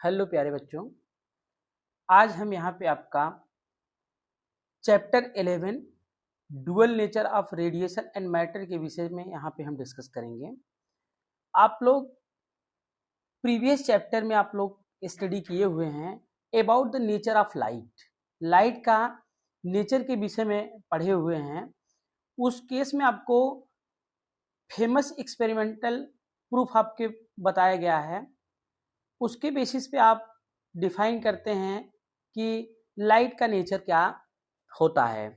Hello प्यारे बच्चों, आज हम यहाँ पे आपका chapter 11 dual nature of radiation and matter के विषय में यहाँ पे हम डिस्कस करेंगे। आप लोग प्रीवियस चैप्टर में आप लोग स्टडी किए हुए हैं about the nature of light. Light का नेचर के विषय में पढ़े हुए हैं। उस केस में आपको फेमस एक्सपेरिमेंटल प्रूफ आपके बताया गया है। उसके बेसिस पे आप डिफाइन करते हैं कि लाइट का नेचर क्या होता है।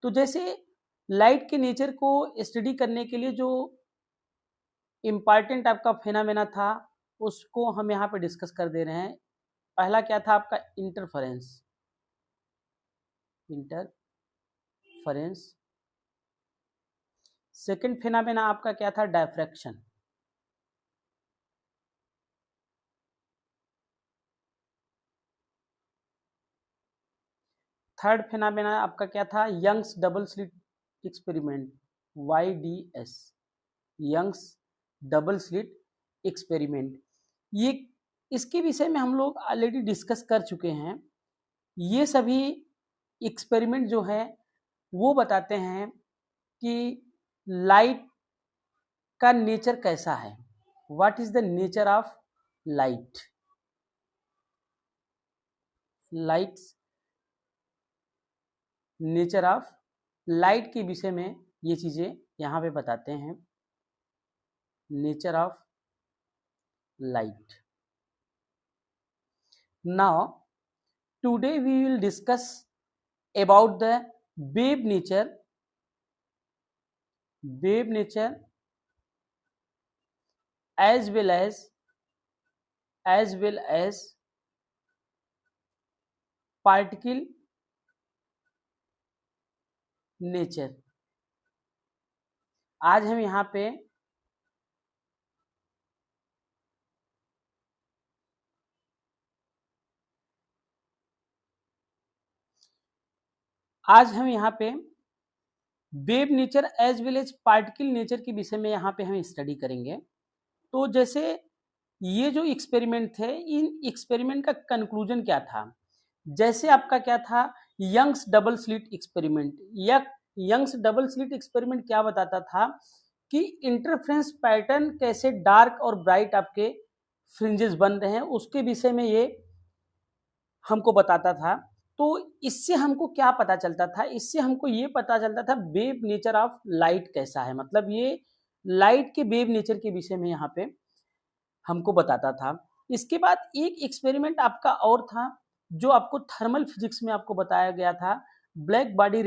तो जैसे लाइट के नेचर को स्टडी करने के लिए जो इम्पॉर्टेंट आपका फेनामेना था उसको हम यहाँ पे डिस्कस कर दे रहे हैं। पहला क्या था आपका इंटरफेरेंस। सेकंड फेनामेना आपका क्या था? डायफ्रैक्शन। थर्ड फेनामेना आपका क्या था? Young's double slit experiment, YDS, Young's double slit experiment. ये इसके विषय में हम लोग ऑलरेडी डिस्कस कर चुके हैं। ये सभी एक्सपेरिमेंट जो है वो बताते हैं कि लाइट का नेचर कैसा है। What is the nature of light. Nature of light के विषय में ये चीजें यहाँ पे बताते हैं। Nature of light. Now today we will discuss about the wave nature as well as particle nature। आज हम यहाँ पे wave nature as well as particle nature के विषय में यहाँ पे हम स्टडी करेंगे। तो जैसे ये जो एक्सपेरिमेंट थे, इन एक्सपेरिमेंट का कंक्लूजन क्या था? जैसे आपका क्या था? Young's double slit experiment. Young's double slit experiment क्या बताता था कि इंटरफ्रेंस पैटर्न कैसे डार्क और ब्राइट आपके फ्रिंजेस बन रहे हैं, उसके विषय में ये हमको बताता था। तो इससे हमको क्या पता चलता था? इससे हमको ये पता चलता था वेव नेचर ऑफ लाइट कैसा है। मतलब ये लाइट के वेव नेचर के विषय में यहाँ पे हमको बताता था। इसके बाद एक एक्सपेरिमेंट आपका और था जो आपको थर्मल फिजिक्स में आपको बताया गया था, ब्लैक बॉडी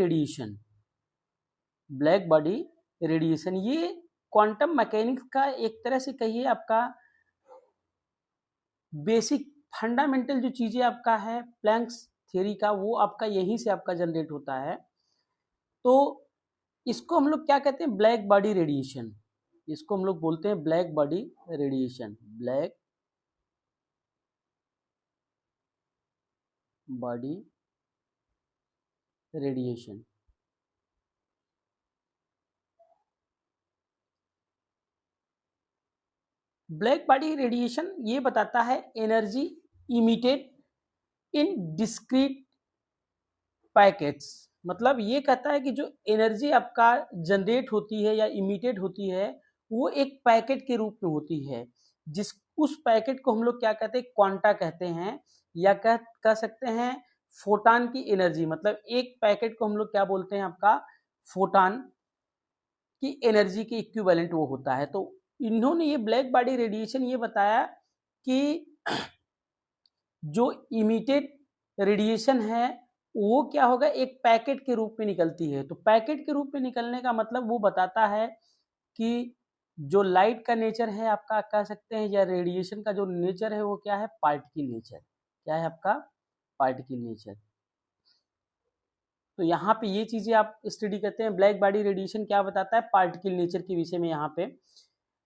रेडिएशन। ये क्वांटम मैकेनिक्स का एक तरह से कहिए आपका बेसिक फंडामेंटल जो चीजें आपका है प्लैंक्स थ्योरी का, वो आपका यहीं से आपका जनरेट होता है। तो इसको हम लोग क्या कहते हैं? Black body radiation. इसको हम लोग बोलते हैं black body radiation. Black body radiation. Black body radiation ये बताता है energy emitted in discrete packets. मतलब ये कहता है कि जो एनर्जी आपका जनरेट होती है या इमिटेड होती है वो एक पैकेट के रूप में होती है। जिस उस पैकेट को हम लोग क्या कहते हैं? क्वांटा कहते हैं, या कह सकते हैं फोटान की एनर्जी। मतलब एक पैकेट को हम लोग क्या बोलते हैं? आपका फोटान की एनर्जी के इक्विवेलेंट वो होता है। तो इन्होंने ये ब्लैक बॉडी रेडिएशन ये बताया कि जो इमिटेड रेडिएशन है वो क्या होगा? एक पैकेट के रूप में निकलती है। तो पैकेट के रूप में निकलने का मतलब वो बताता है कि जो लाइट का नेचर है आपका, कह सकते हैं, या रेडिएशन का जो नेचर है वो क्या है? Particle nature. क्या है आपका? Particle nature. तो यहाँ पे ये चीजें आप स्टडी करते हैं। ब्लैक बॉडी रेडिएशन क्या बताता है? पार्टिकल नेचर के विषय में यहाँ पे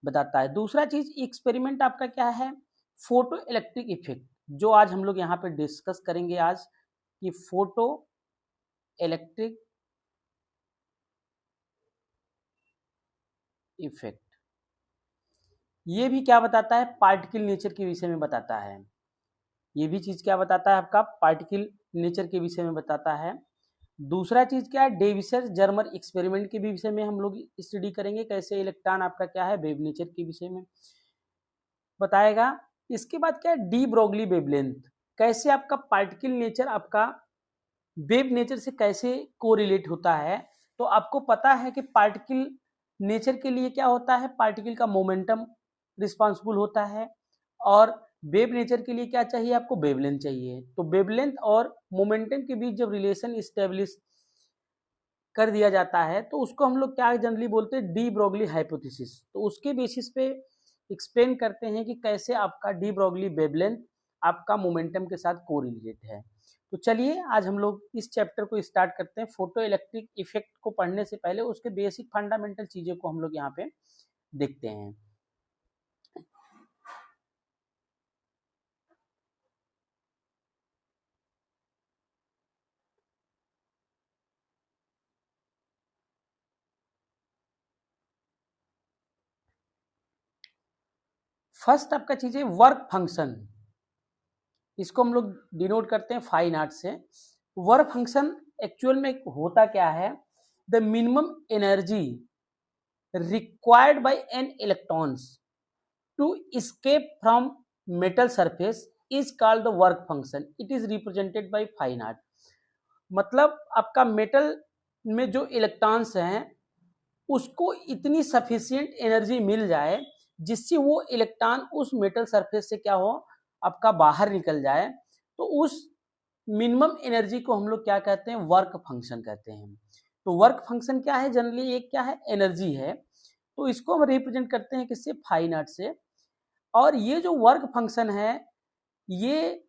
बताता है। दूसरा चीज एक्सपेरिमेंट आपका क्या है? फोटो इलेक्ट्रिक इफेक्ट, जो आज हम लोग यहाँ पे डिस्कस करेंगे आज, कि फोटो इलेक्ट्रिक इफेक्ट ये भी क्या बताता है? पार्टिकल नेचर के विषय में बताता है। ये भी चीज क्या बताता है आपका, पार्टिकल नेचर के विषय में बताता है। दूसरा चीज क्या है, डेविसर जर्मर एक्सपेरिमेंट के भी विषय में हम लोग स्टडी करेंगे, कैसे इलेक्ट्रॉन आपका क्या है वेव नेचर के विषय में बताएगा। इसके बाद क्या है, डी ब्रोगली वेवलेंथ, कैसे आपका पार्टिकल नेचर आपका वेव नेचर से कैसे कोरिलेट होता है। तो आपको पता है कि पार्टिकल नेचर के लिए क्या होता है, पार्टिकल का मोमेंटम रिस्पॉन्सिबल होता है, और वेव नेचर के लिए क्या चाहिए आपको, वेवलेंथ चाहिए। तो वेवलेंथ और मोमेंटम के बीच जब रिलेशन इस्टेब्लिश कर दिया जाता है तो उसको हम लोग क्या जनरली बोलते हैं, डी ब्रोगली हाइपोथेसिस। तो उसके बेसिस पे एक्सप्लेन करते हैं कि कैसे आपका डी ब्रोगली वेवलेंथ आपका मोमेंटम के साथ कोरिलेट है। तो चलिए आज हम लोग इस चैप्टर को स्टार्ट करते हैं। फोटो इलेक्ट्रिक इफेक्ट को पढ़ने से पहले उसके बेसिक फंडामेंटल चीज़ों को हम लोग यहाँ पे देखते हैं। फर्स्ट आपका चीज़ है वर्क फंक्शन, इसको हम लोग डिनोट करते हैं फाइन आर्ट से। वर्क फंक्शन एक्चुअल में होता क्या है, the minimum energy required by an electrons to escape from metal surface is called the work function. It is represented by fine art. मतलब आपका मेटल में जो इलेक्ट्रॉन्स हैं उसको इतनी सफिशिएंट एनर्जी मिल जाए जिससे वो इलेक्ट्रॉन उस मेटल सरफेस से क्या हो, आपका बाहर निकल जाए, तो उस मिनिमम एनर्जी को हम लोग क्या कहते हैं, वर्क फंक्शन कहते हैं। तो वर्क फंक्शन क्या है, जनरली एक क्या है, एनर्जी है। तो इसको हम रिप्रेजेंट करते हैं किससे, फाइन आर्ट से। और ये जो वर्क फंक्शन है ये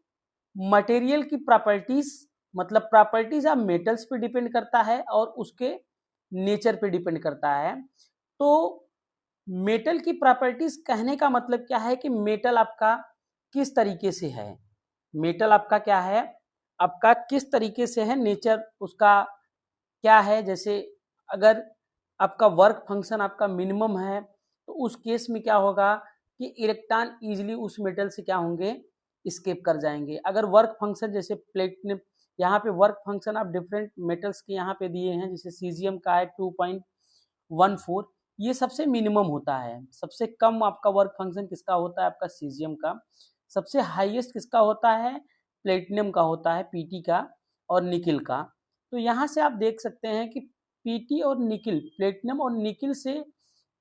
मटेरियल की प्रॉपर्टीज, मतलब प्रॉपर्टीज ऑफ मेटल्स पे डिपेंड करता है और उसके नेचर पे डिपेंड करता है। तो मेटल की प्रॉपर्टीज कहने का मतलब क्या है कि मेटल आपका किस तरीके से है, मेटल आपका क्या है, आपका किस तरीके से है, नेचर उसका क्या है। जैसे अगर आपका वर्क फंक्शन आपका मिनिमम है तो उस केस में क्या होगा कि इलेक्ट्रॉन इजीली उस मेटल से क्या होंगे, स्केप कर जाएंगे। अगर वर्क फंक्शन जैसे प्लेटिनम, यहाँ पे वर्क फंक्शन आप डिफरेंट मेटल्स के यहाँ पे दिए हैं, जैसे सीजियम का है 2.14, ये सबसे मिनिमम होता है। सबसे कम आपका वर्क फंक्शन किसका होता है, आपका सीजियम का। सबसे हाईएस्ट किसका होता है, प्लेटिनम का होता है, पीटी का और निकिल का। तो यहाँ से आप देख सकते हैं कि पीटी और निकिल, प्लेटिनम और निकिल से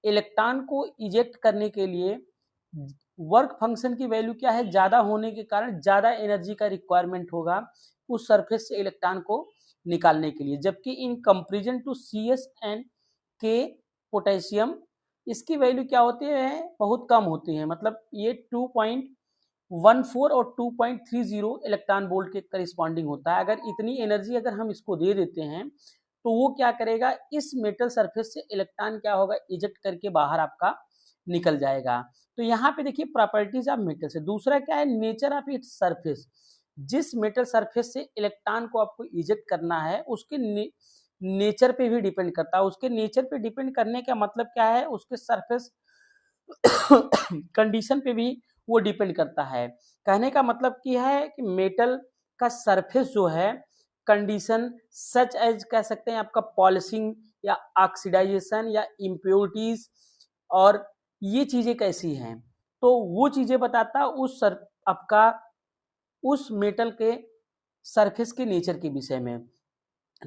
इलेक्ट्रॉन को इजेक्ट करने के लिए वर्क फंक्शन की वैल्यू क्या है, ज़्यादा होने के कारण ज़्यादा एनर्जी का रिक्वायरमेंट होगा उस सरफेस से इलेक्ट्रॉन को निकालने के लिए। जबकि in comparison to C S and K potassium, इसकी वैल्यू क्या होती है, बहुत कम होती है। मतलब ये 2.14 और 2.30 इलेक्ट्रॉन वोल्ट के करिस्पॉन्डिंग होता है। अगर इतनी एनर्जी अगर हम इसको दे देते हैं तो वो क्या करेगा, इस मेटल सरफेस से इलेक्ट्रॉन क्या होगा, इजेक्ट करके बाहर आपका निकल जाएगा। तो यहाँ पे देखिए प्रॉपर्टीज ऑफ मेटल से। दूसरा क्या है, नेचर ऑफ इट्स सरफेस, जिस मेटल सरफेस से इलेक्ट्रॉन को आपको इजेक्ट करना है उसके नेचर पे भी डिपेंड करता है। उसके नेचर पे डिपेंड करने का मतलब क्या है, उसके सरफेस कंडीशन पे भी वो डिपेंड करता है। कहने का मतलब क्या है कि मेटल का सरफेस जो है कंडीशन सच एज कह सकते हैं आपका पॉलिशिंग या ऑक्सीडाइजेशन या इम्प्योरिटीज, और ये चीजें कैसी हैं, तो वो चीजें बताता उस आपका उस मेटल के सरफेस के नेचर के विषय में।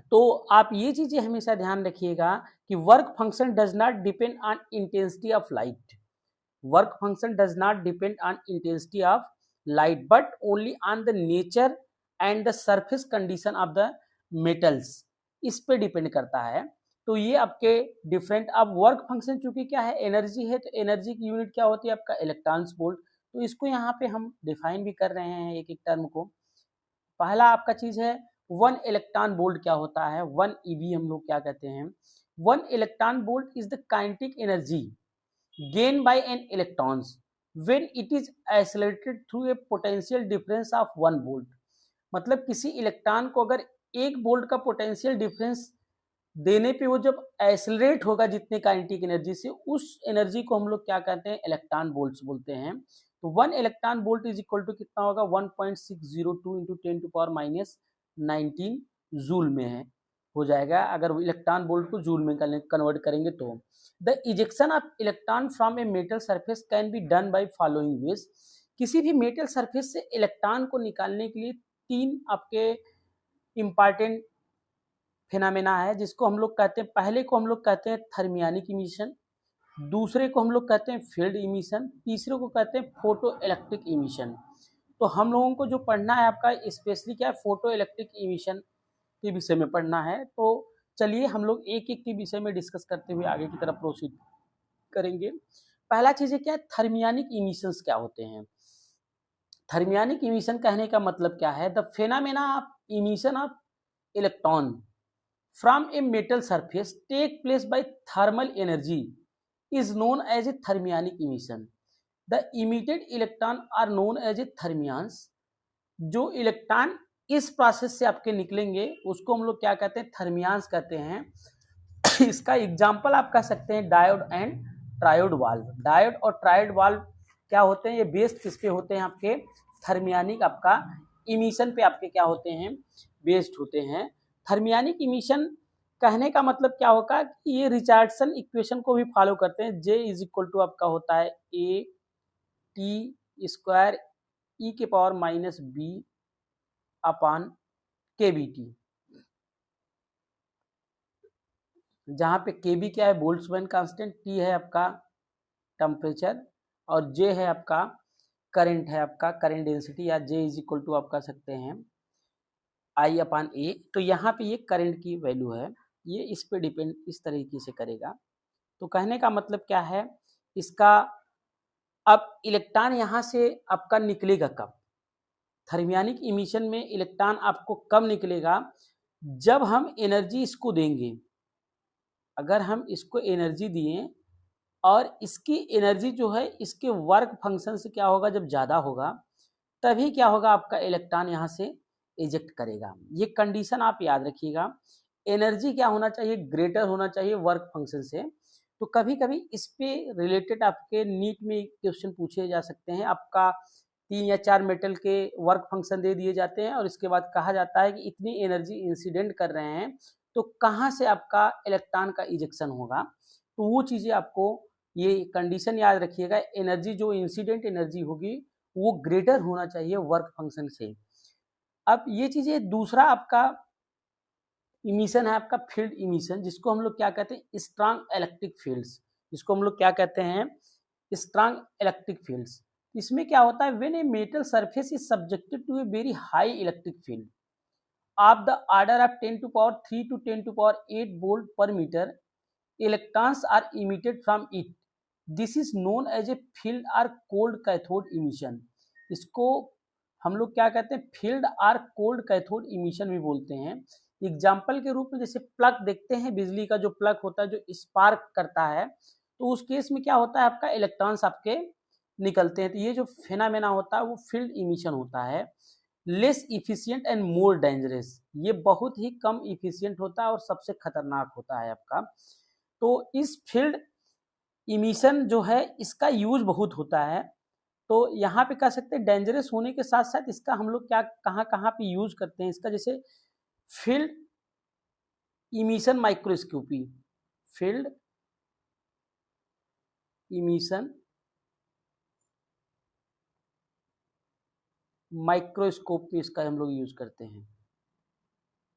तो आप ये चीजें हमेशा ध्यान रखिएगा कि work function does not depend on intensity of light. Work function does not depend on intensity of light but only on the nature and the surface condition of the metals, इस पे डिपेंड करता है। तो ये आपके different, अब work function चूंकि क्या है, एनर्जी है, तो एनर्जी की यूनिट क्या होती है आपका, इलेक्ट्रॉन्स वोल्ट। तो इसको यहाँ पे हम डिफाइन भी कर रहे हैं एक एक टर्म को। पहला आपका चीज है 1 इलेक्ट्रॉन वोल्ट क्या होता है, 1 ईवी हम लोग क्या कहते हैं। 1 electron volt is the kinetic energy gained by an electrons when it is accelerated through a potential difference of 1 volt। मतलब किसी इलेक्ट्रॉन को अगर 1 वोल्ट का पोटेंशियल डिफरेंस देने पे वो जब एक्सेलरेट होगा जितने काइनेटिक एनर्जी से, उस एनर्जी को हम लोग क्या कहते हैं, इलेक्ट्रॉन वोल्ट्स बोलते हैं। तो 1 electron volt is equal to कितना होगा 1.602 इंटू 10⁻19 जूल में है हो जाएगा, अगर इलेक्ट्रॉन वोल्ट को जूल में कन्वर्ट करेंगे तो। The ejection of electron from a metal surface can be done by following veg. किसी भी मेटल सरफेस से इलेक्ट्रॉन को निकालने के लिए 3 आपके इंपॉर्टेंट फिनोमेना है, जिसको हम लोग कहते हैं, पहले को हम लोग कहते हैं थर्मियोनिक इमिशन, दूसरे को हम लोग कहते हैं फील्ड इमिशन, तीसरे को कहते हैं फोटो इलेक्ट्रिक इमिशन। तो हम लोगों को जो पढ़ना है आपका स्पेशली क्या है, फोटो इलेक्ट्रिक इमिशन के विषय में पढ़ना है। तो चलिए हम लोग एक एक के विषय में डिस्कस करते हुए आगे की तरफ प्रोसीड करेंगे। पहला चीज है क्या, थर्मियोनिक इमिशंस क्या होते हैं। थर्मियोनिक इमिशन कहने का मतलब क्या है, the phenomena of emission of electron from a metal surface take place by thermal energy is known as a thermionic emission. The emitted electron are known as a thermions. जो electron इस process से आपके निकलेंगे उसको हम लोग क्या कहते हैं, थर्मियंस कहते हैं। इसका एग्जांपल आप कह सकते हैं diode and triode valve. Diode और ट्रायोड वाल्व क्या होते हैं, ये बेस्ड किस पे होते हैं, आपके थर्मियोनिक आपका इमिशन पे आपके क्या होते हैं, बेस्ड होते हैं। थर्मियोनिक इमिशन कहने का मतलब क्या होगा कि ये रिचर्डसन इक्वेशन को भी फॉलो करते हैं। J इज इक्वल टू आपका होता है A T square e⁻⁻b upon kBt, जहाँ पे kB क्या है, बोल्ट्जमैन कांस्टेंट, T है आपका टेम्परेचर और J है आपका करंट, है आपका करंट डेंसिटी, या J इज इक्वल टू आप कह सकते हैं I/A। तो यहाँ पे ये करंट की वैल्यू है, ये इस पे डिपेंड इस तरीके से करेगा। तो कहने का मतलब क्या है इसका, अब इलेक्ट्रॉन यहाँ से आपका निकलेगा कब, थर्मियोनिक इमिशन में इलेक्ट्रॉन आपको कब निकलेगा, जब हम एनर्जी इसको देंगे। अगर हम इसको एनर्जी दिए और इसकी एनर्जी जो है इसके वर्क फंक्शन से क्या होगा, जब ज़्यादा होगा तभी क्या होगा, आपका इलेक्ट्रॉन यहाँ से इजेक्ट करेगा। ये कंडीशन आप याद रखिएगा। एनर्जी क्या होना चाहिए, ग्रेटर होना चाहिए वर्क फंक्शन से। तो कभी कभी इस पे रिलेटेड आपके नीट में क्वेश्चन पूछे जा सकते हैं। आपका 3 या 4 मेटल के वर्क फंक्शन दे दिए जाते हैं और इसके बाद कहा जाता है कि इतनी एनर्जी इंसिडेंट कर रहे हैं, तो कहाँ से आपका इलेक्ट्रॉन का इजेक्शन होगा। तो वो चीज़ें आपको ये कंडीशन याद रखिएगा, एनर्जी जो इंसिडेंट एनर्जी होगी वो ग्रेटर होना चाहिए वर्क फंक्शन से। अब ये चीज़ें, दूसरा आपका इमिशन है आपका फील्ड इमिशन, जिसको हम लोग क्या कहते हैं, स्ट्रांग इलेक्ट्रिक फील्ड्स, जिसको हम लोग क्या कहते हैं, स्ट्रांग इलेक्ट्रिक फील्ड्स। इसमें क्या होता है, when a metal surface is subjected to a very high electric field of the order of 10⁻³ to 10⁸ volt per metre, electrons are emitted from it. This is known as a field or cold cathode emission. इसको हम लोग क्या कहते हैं, field or cold cathode emission भी बोलते हैं। Example के रूप में जैसे प्लग देखते हैं, बिजली का जो प्लग होता है जो स्पार्क करता है, तो उस केस में क्या होता है, आपका इलेक्ट्रॉन्स आपके निकलते हैं। तो ये जो फेनामेना होता है वो फील्ड इमिशन होता है। Less efficient and more dangerous, ये बहुत ही कम इफिशिएंट होता है और सबसे खतरनाक होता है आपका। तो इस फील्ड इमिशन जो है इसका यूज बहुत होता है। तो यहाँ पे कह सकते हैं डेंजरस होने के साथ साथ इसका हम लोग क्या कहाँ कहाँ पे यूज करते हैं इसका, जैसे field emission microscopy, field emission microscope में इसका हम लोग यूज करते हैं।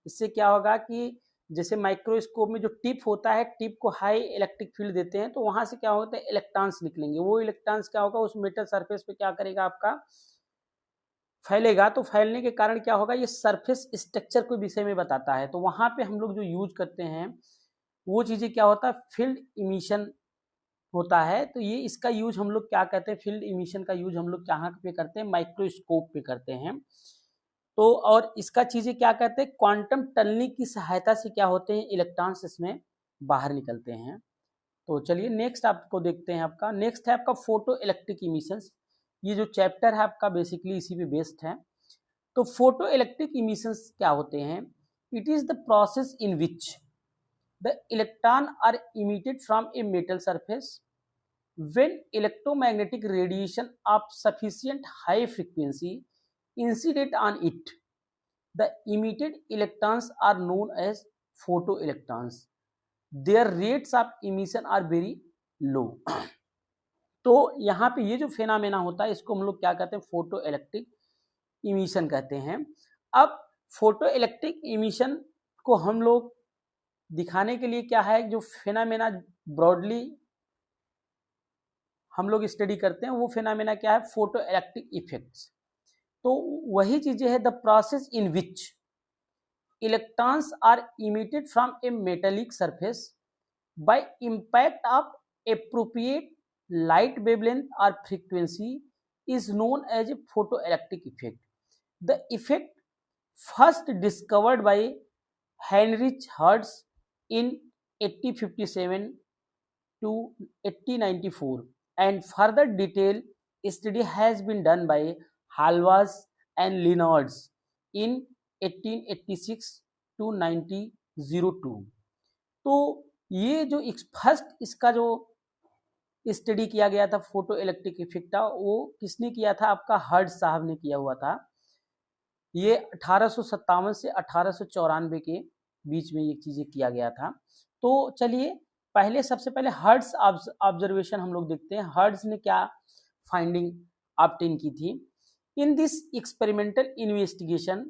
इससे क्या होगा कि जैसे माइक्रोस्कोप में जो टिप होता है, टिप को हाई इलेक्ट्रिक फील्ड देते हैं, तो वहां से क्या होता है, इलेक्ट्रॉन्स निकलेंगे। वो इलेक्ट्रॉन्स क्या होगा, उस मेटल सरफेस पे क्या करेगा, आपका फैलेगा। तो फैलने के कारण क्या होगा, ये सरफेस स्ट्रक्चर के विषय में बताता है। तो वहां पे हम लोग जो यूज करते हैं वो चीजें क्या होता है, फील्ड इमिशन होता है। तो ये इसका यूज हम लोग क्या कहते हैं, फील्ड इमिशन का यूज हम लोग कहाँ पे करते हैं, माइक्रोस्कोप पे करते हैं। तो और इसका चीजें क्या कहते हैं, क्वांटम टनलिंग की सहायता से क्या होते हैं, इलेक्ट्रॉन्स इसमें बाहर निकलते हैं। तो चलिए नेक्स्ट आपको देखते हैं। आपका नेक्स्ट है आपका फोटो इलेक्ट्रिक इमिशंस। ये जो चैप्टर है आपका बेसिकली इसी पे बेस्ड है। तो फोटो इलेक्ट्रिक इमिशंस क्या होते हैं, it is the process in which the electron are emitted from a metal surface when electromagnetic radiation of sufficient high frequency incident on it, the emitted electrons are known as photoelectrons. Their rates of emission are very low. तो यहाँ पे ये जो phenomena होता है इसको हम लोग क्या कहते हैं, फोटो इलेक्ट्रिक इमिशन कहते हैं। अब फोटो इलेक्ट्रिक इमिशन को हम लोग दिखाने के लिए क्या है, जो फेनामेना ब्रॉडली हम लोग स्टडी करते हैं वो फेनामेना क्या है, फोटो इलेक्ट्रिक इफेक्ट्स। तो वही चीजें है, the process in which electrons are emitted from a metallic surface by impact of appropriate light wavelength or frequency is known as a photoelectric effect. The effect first discovered by Heinrich Hertz in 1857 to 1894 and further detailed study has been done by Halvas and Leonards in 1886 to 1902. तो ये जो first इसका जो study किया गया था photo electric effect का, वो किसने किया था, आपका हर्ट्ज साहब ने किया हुआ था। ये 1857 से 1894 के बीच में ये चीजें किया गया था। तो चलिए पहले सबसे पहले हर्ट्ज ऑब्जर्वेशन हम लोग देखते हैं, हर्ट्ज ने क्या फाइंडिंग ऑब्टेन की थी। In this experimental investigation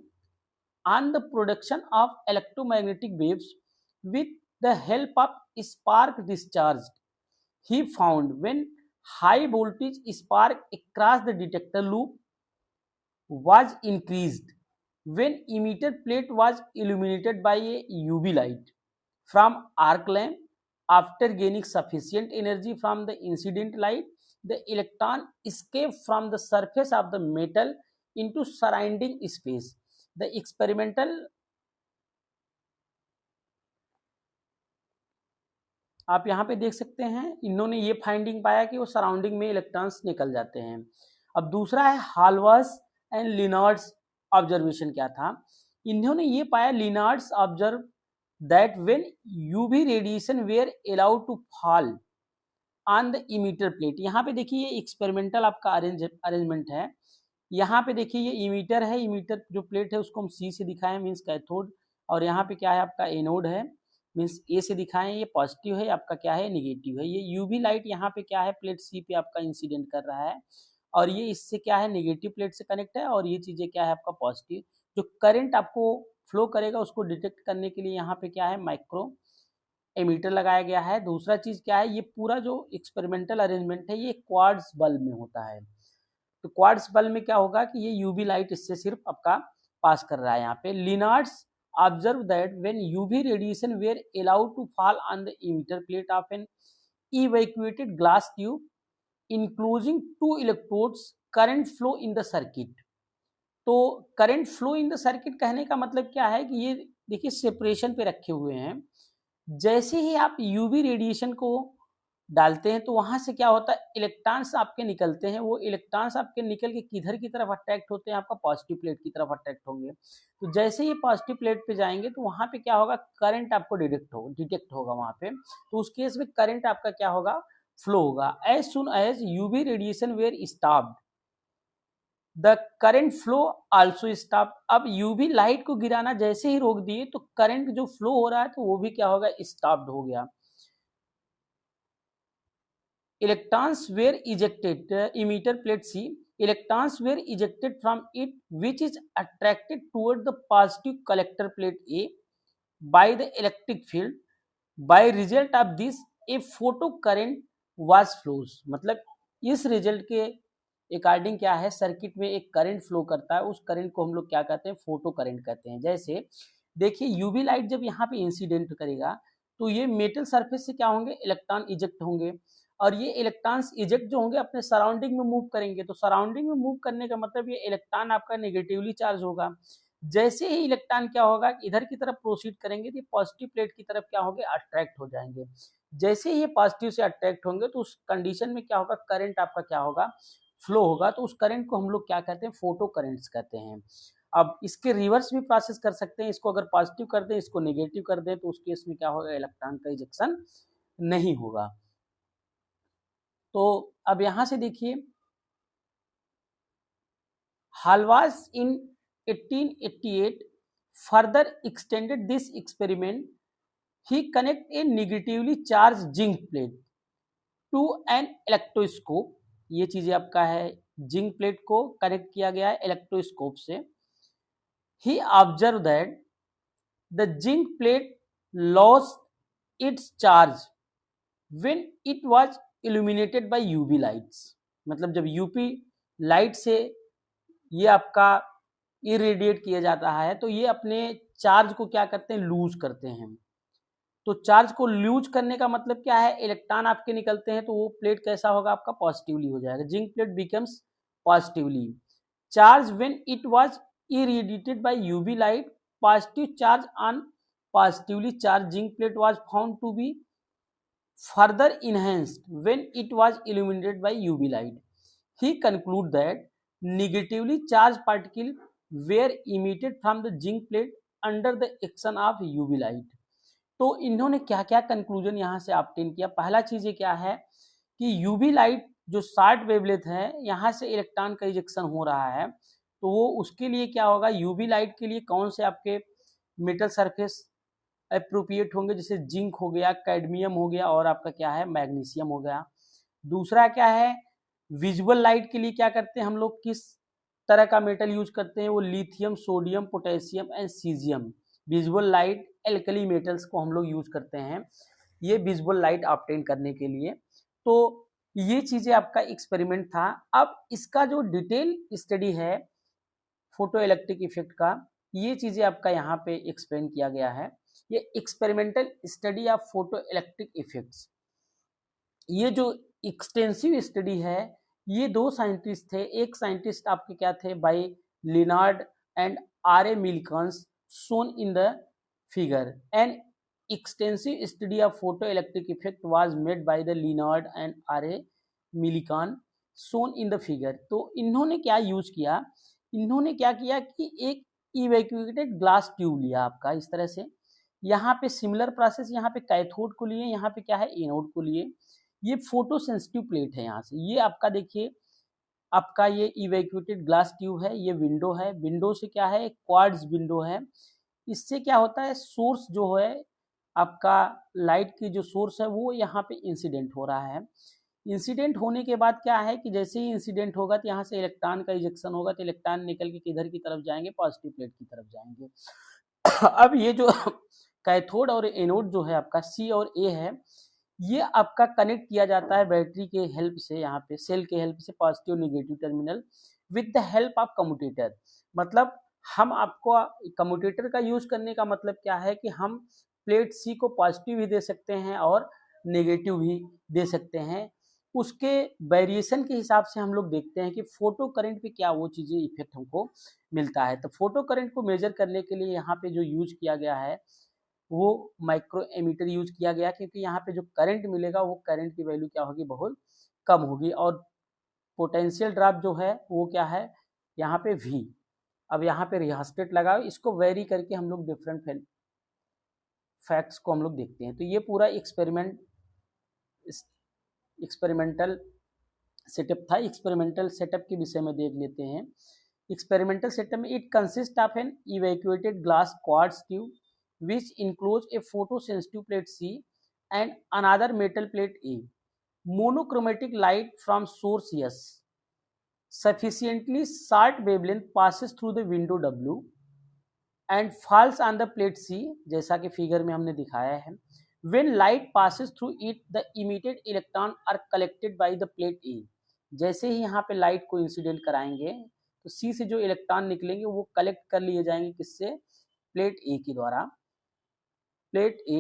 on the production of electromagnetic waves with the help of spark discharge, he found when high voltage spark across the detector loop was increased when emitter plate was illuminated by a UV light from arc lamp. After gaining sufficient energy from the incident light, the electron escaped from the surface of the metal into surrounding space. The experimental आप यहाँ पे देख सकते हैं, इन्होंने ये finding पाया कि वो सराउंडिंग में इलेक्ट्रॉन्स निकल जाते हैं। अब दूसरा है हाल्वर्स एंड लिनार्ड्स ऑब्जर्वेशन क्या था, इन्होंने ये पाया, Lenard's observe that when UV radiation were allowed to fall on the emitter plate. यहाँ पे देखिए ये एक्सपेरिमेंटल आपका अरेंजमेंट है। यहाँ पे देखिए ये इमीटर है, इमीटर जो प्लेट है उसको हम सी से दिखाएं मीन्स कैथोड, और यहाँ पे क्या है आपका एनोड है मीन्स ए से दिखाएं, ये पॉजिटिव है, आपका क्या है निगेटिव है। ये यूवी लाइट यहाँ पे क्या है प्लेट सी पे आपका इंसिडेंट कर रहा है, और ये इससे क्या है नेगेटिव प्लेट से कनेक्ट है, और ये चीजें क्या है आपका पॉजिटिव। जो करंट आपको फ्लो करेगा उसको डिटेक्ट करने के लिए यहाँ पे क्या है माइक्रो एमीटर लगाया गया है। दूसरा चीज क्या है, ये पूरा जो एक्सपेरिमेंटल अरेंजमेंट है ये क्वार्ट्ज बल्ब में होता है। तो क्वार्ट्ज बल्ब में क्या होगा कि ये यूवी लाइट इससे सिर्फ आपका पास कर रहा है। यहाँ पे लिनार्ड्स observe that when UV radiation were allowed to fall on the emitter plate of an evacuated glass tube, enclosing two electrodes, current flow in the circuit. तो current flow in the circuit कहने का मतलब क्या है कि ये देखिए separation पे रखे हुए हैं। जैसे ही आप यूवी रेडिएशन को डालते हैं तो वहां से क्या होता है, इलेक्ट्रॉन्स आपके निकलते हैं, वो इलेक्ट्रॉन्स आपके निकल के किधर की तरफ अट्रैक्ट होते हैं, आपका पॉजिटिव प्लेट की तरफ अट्रैक्ट होंगे। तो जैसे ही पॉजिटिव प्लेट पे जाएंगे तो वहां पे क्या होगा, करंट आपको डिटेक्ट होगा वहां पे। तो उस केस में करंट आपका क्या होगा, फ्लो होगा। As soon as UV radiation were stopped the current flow also stop. अब यूवी लाइट को गिराना जैसे ही रोक दिए तो करंट जो फ्लो हो रहा है तो वो भी क्या होगा, स्टॉप्ड हो गया। Electrons were ejected, emitter plate C, electrons were ejected from it, which is attracted toward the positive collector plate A by the electric field. By result of this, a photo current was flows. मतलब इस result के according क्या है, circuit में एक current flow करता है, उस करंट को हम लोग क्या कहते हैं, फोटो करंट कहते हैं। जैसे देखिए यूवी लाइट जब यहाँ पे इंसिडेंट करेगा तो ये मेटल सरफेस से क्या होंगे, इलेक्ट्रॉन इजेक्ट होंगे, और ये इलेक्ट्रॉन्स इजेक्ट जो होंगे अपने सराउंडिंग में मूव करेंगे। तो सराउंडिंग में मूव करने का मतलब ये इलेक्ट्रॉन आपका नेगेटिवली चार्ज होगा। जैसे ही इलेक्ट्रॉन क्या होगा, इधर की तरफ प्रोसीड करेंगे तो पॉजिटिव प्लेट की तरफ क्या होंगे, अट्रैक्ट हो जाएंगे। जैसे ही ये पॉजिटिव से अट्रैक्ट होंगे तो उस कंडीशन में क्या होगा, करंट आपका क्या होगा, फ्लो होगा। तो उस करंट को हम लोग क्या कहते हैं, फोटो करंट्स कहते हैं। अब इसके रिवर्स भी प्रोसेस कर सकते हैं, इसको अगर पॉजिटिव कर दें, इसको नेगेटिव कर दें, तो उस केस में क्या होगा, इलेक्ट्रॉन का इजेक्शन नहीं होगा। तो अब यहाँ से देखिए, हालवास इन 1888 further extended this experiment. He connect a negatively charged zinc plate to an electroscope. ये चीजें आपका है, जिंक प्लेट को कनेक्ट किया गया है इलेक्ट्रोस्कोप से. He observed that the zinc plate lost its charge when it was illuminated by UV lights. मतलब जब यूपी लाइट से ये आपका इरेडिएट किया जाता है तो ये अपने चार्ज को क्या करते हैं, लूज करते हैं. तो चार्ज को लूज करने का मतलब क्या है, इलेक्ट्रॉन आपके निकलते हैं तो वो प्लेट कैसा होगा आपका, पॉजिटिवली हो जाएगा. Zinc plate becomes positively charge when it was irradiated by UV light. Positive charge on positively charged zinc plate was found to be further enhanced when it was illuminated by UV light. He concluded that negatively charged particles were emitted from the zinc plate under the action of UV light. तो इन्होंने क्या क्या conclusion यहाँ से obtain किया. पहला चीज ये क्या है कि यूवी लाइट जो शॉर्ट वेवलेंथ है, यहाँ से इलेक्ट्रॉन का इजेक्शन हो रहा है, तो वो उसके लिए क्या होगा, यूवी लाइट के लिए कौन से आपके मेटल सरफेस अप्रोप्रिएट होंगे, जैसे जिंक हो गया, कैडमियम हो गया और आपका क्या है, मैग्नीशियम हो गया. दूसरा क्या है, विजुअल लाइट के लिए क्या करते हैं हम लोग, किस तरह का मेटल यूज करते हैं, वो lithium, sodium, potassium and caesium. Visual light alkali metals को हम लोग यूज करते हैं ये विजुअल लाइट ऑब्टेन करने के लिए. तो ये चीजें आपका एक्सपेरिमेंट था. अब इसका जो डिटेल स्टडी है फोटो इलेक्ट्रिक इफेक्ट का, ये चीजें आपका यहाँ पे एक्सप्लेन किया गया है. ये experimental study of photo electric effects, ये जो एक्सटेंसिव स्टडी है, ये दो साइंटिस्ट थे. एक साइंटिस्ट आपके क्या थे, by Lenard and R A Millikan's, shown in the figure. An extensive study of photoelectric effect was made by the Leonard and R.A. Millikan, shown in the figure. तो इन्होंने क्या यूज किया, इन्होंने क्या किया कि एक इवैक्यूएटेड ग्लास ट्यूब लिया आपका इस तरह से. यहाँ पे सिमिलर प्रोसेस, यहाँ पे कैथोड को लिए, यहाँ पे क्या है, एनोड को लिए. ये फोटो सेंसिटिव प्लेट है. यहाँ से ये आपका देखिए, आपका ये इवैक्यूएटेड ग्लास ट्यूब है, ये विंडो है. विंडो से क्या है, एक क्वार्ट्ज विंडो है. इससे क्या होता है, सोर्स जो है आपका लाइट की जो सोर्स है वो यहाँ पे इंसिडेंट हो रहा है. इंसिडेंट होने के बाद क्या है कि जैसे ही इंसिडेंट होगा तो यहाँ से इलेक्ट्रॉन का इजेक्शन होगा, तो इलेक्ट्रॉन निकल के किधर की तरफ जाएंगे, पॉजिटिव प्लेट की तरफ जाएंगे. अब ये जो कैथोड और एनोड जो है आपका सी और ए है, ये आपका कनेक्ट किया जाता है बैटरी के हेल्प से, यहाँ पे सेल के हेल्प से, positive negative terminal with the help of commutator. मतलब हम आपको कम्यूटेटर का यूज करने का मतलब क्या है कि हम प्लेट सी को पॉजिटिव भी दे सकते हैं और नेगेटिव भी दे सकते हैं. उसके वेरिएशन के हिसाब से हम लोग देखते हैं कि फोटो करंट पे क्या वो चीज़ें इफेक्ट हमको मिलता है. तो फोटो करंट को मेजर करने के लिए यहाँ पे जो यूज किया गया है वो माइक्रो एमीटर यूज किया गया, क्योंकि यहाँ पे जो करंट मिलेगा वो करंट की वैल्यू क्या होगी, बहुत कम होगी. और पोटेंशियल ड्रॉप जो है वो क्या है, यहाँ पे V. अब यहाँ पे रिहास्टेट लगाओ, इसको वेरी करके हम लोग डिफरेंट फैक्ट्स को हम लोग देखते हैं. तो ये पूरा एक्सपेरिमेंटल सेटअप था. एक्सपेरिमेंटल सेटअप के विषय में देख लेते हैं. एक्सपेरिमेंटल सेटअप में it consist of an evacuated glass quartz tube which enclose a photosensitive plate C and another metal plate A. Monochromatic light from source S. Sufficiently short wavelength passes through the window W and falls on the plate C, जैसा कि figure में हमने दिखाया है. When light passes through it, the emitted electron are collected by the plate A. जैसे ही यहाँ पे light को इंसिडेंट कराएंगे तो C से जो इलेक्ट्रॉन निकलेंगे वो कलेक्ट कर लिए जाएंगे, किससे, प्लेट A के द्वारा. Plate A,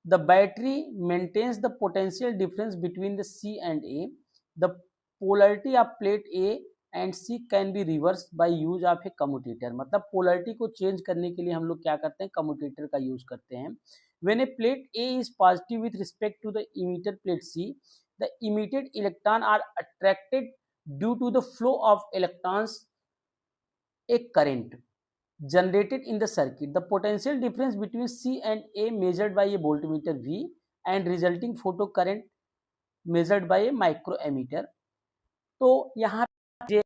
the battery maintains the potential difference between the C and A. The polarity of plate A and C can be reversed by use of a commutator. मतलब polarity को change करने के लिए हम लोग क्या करते हैं, कम्यूटेटर का यूज करते हैं. When a plate A is positive with respect to the emitter plate C, the emitted electron are attracted due to the flow of electrons, a current generated in the circuit. The potential difference between C and A measured by a voltmeter V and resulting photo current measured by a micro ammeter. तो यहाँ पे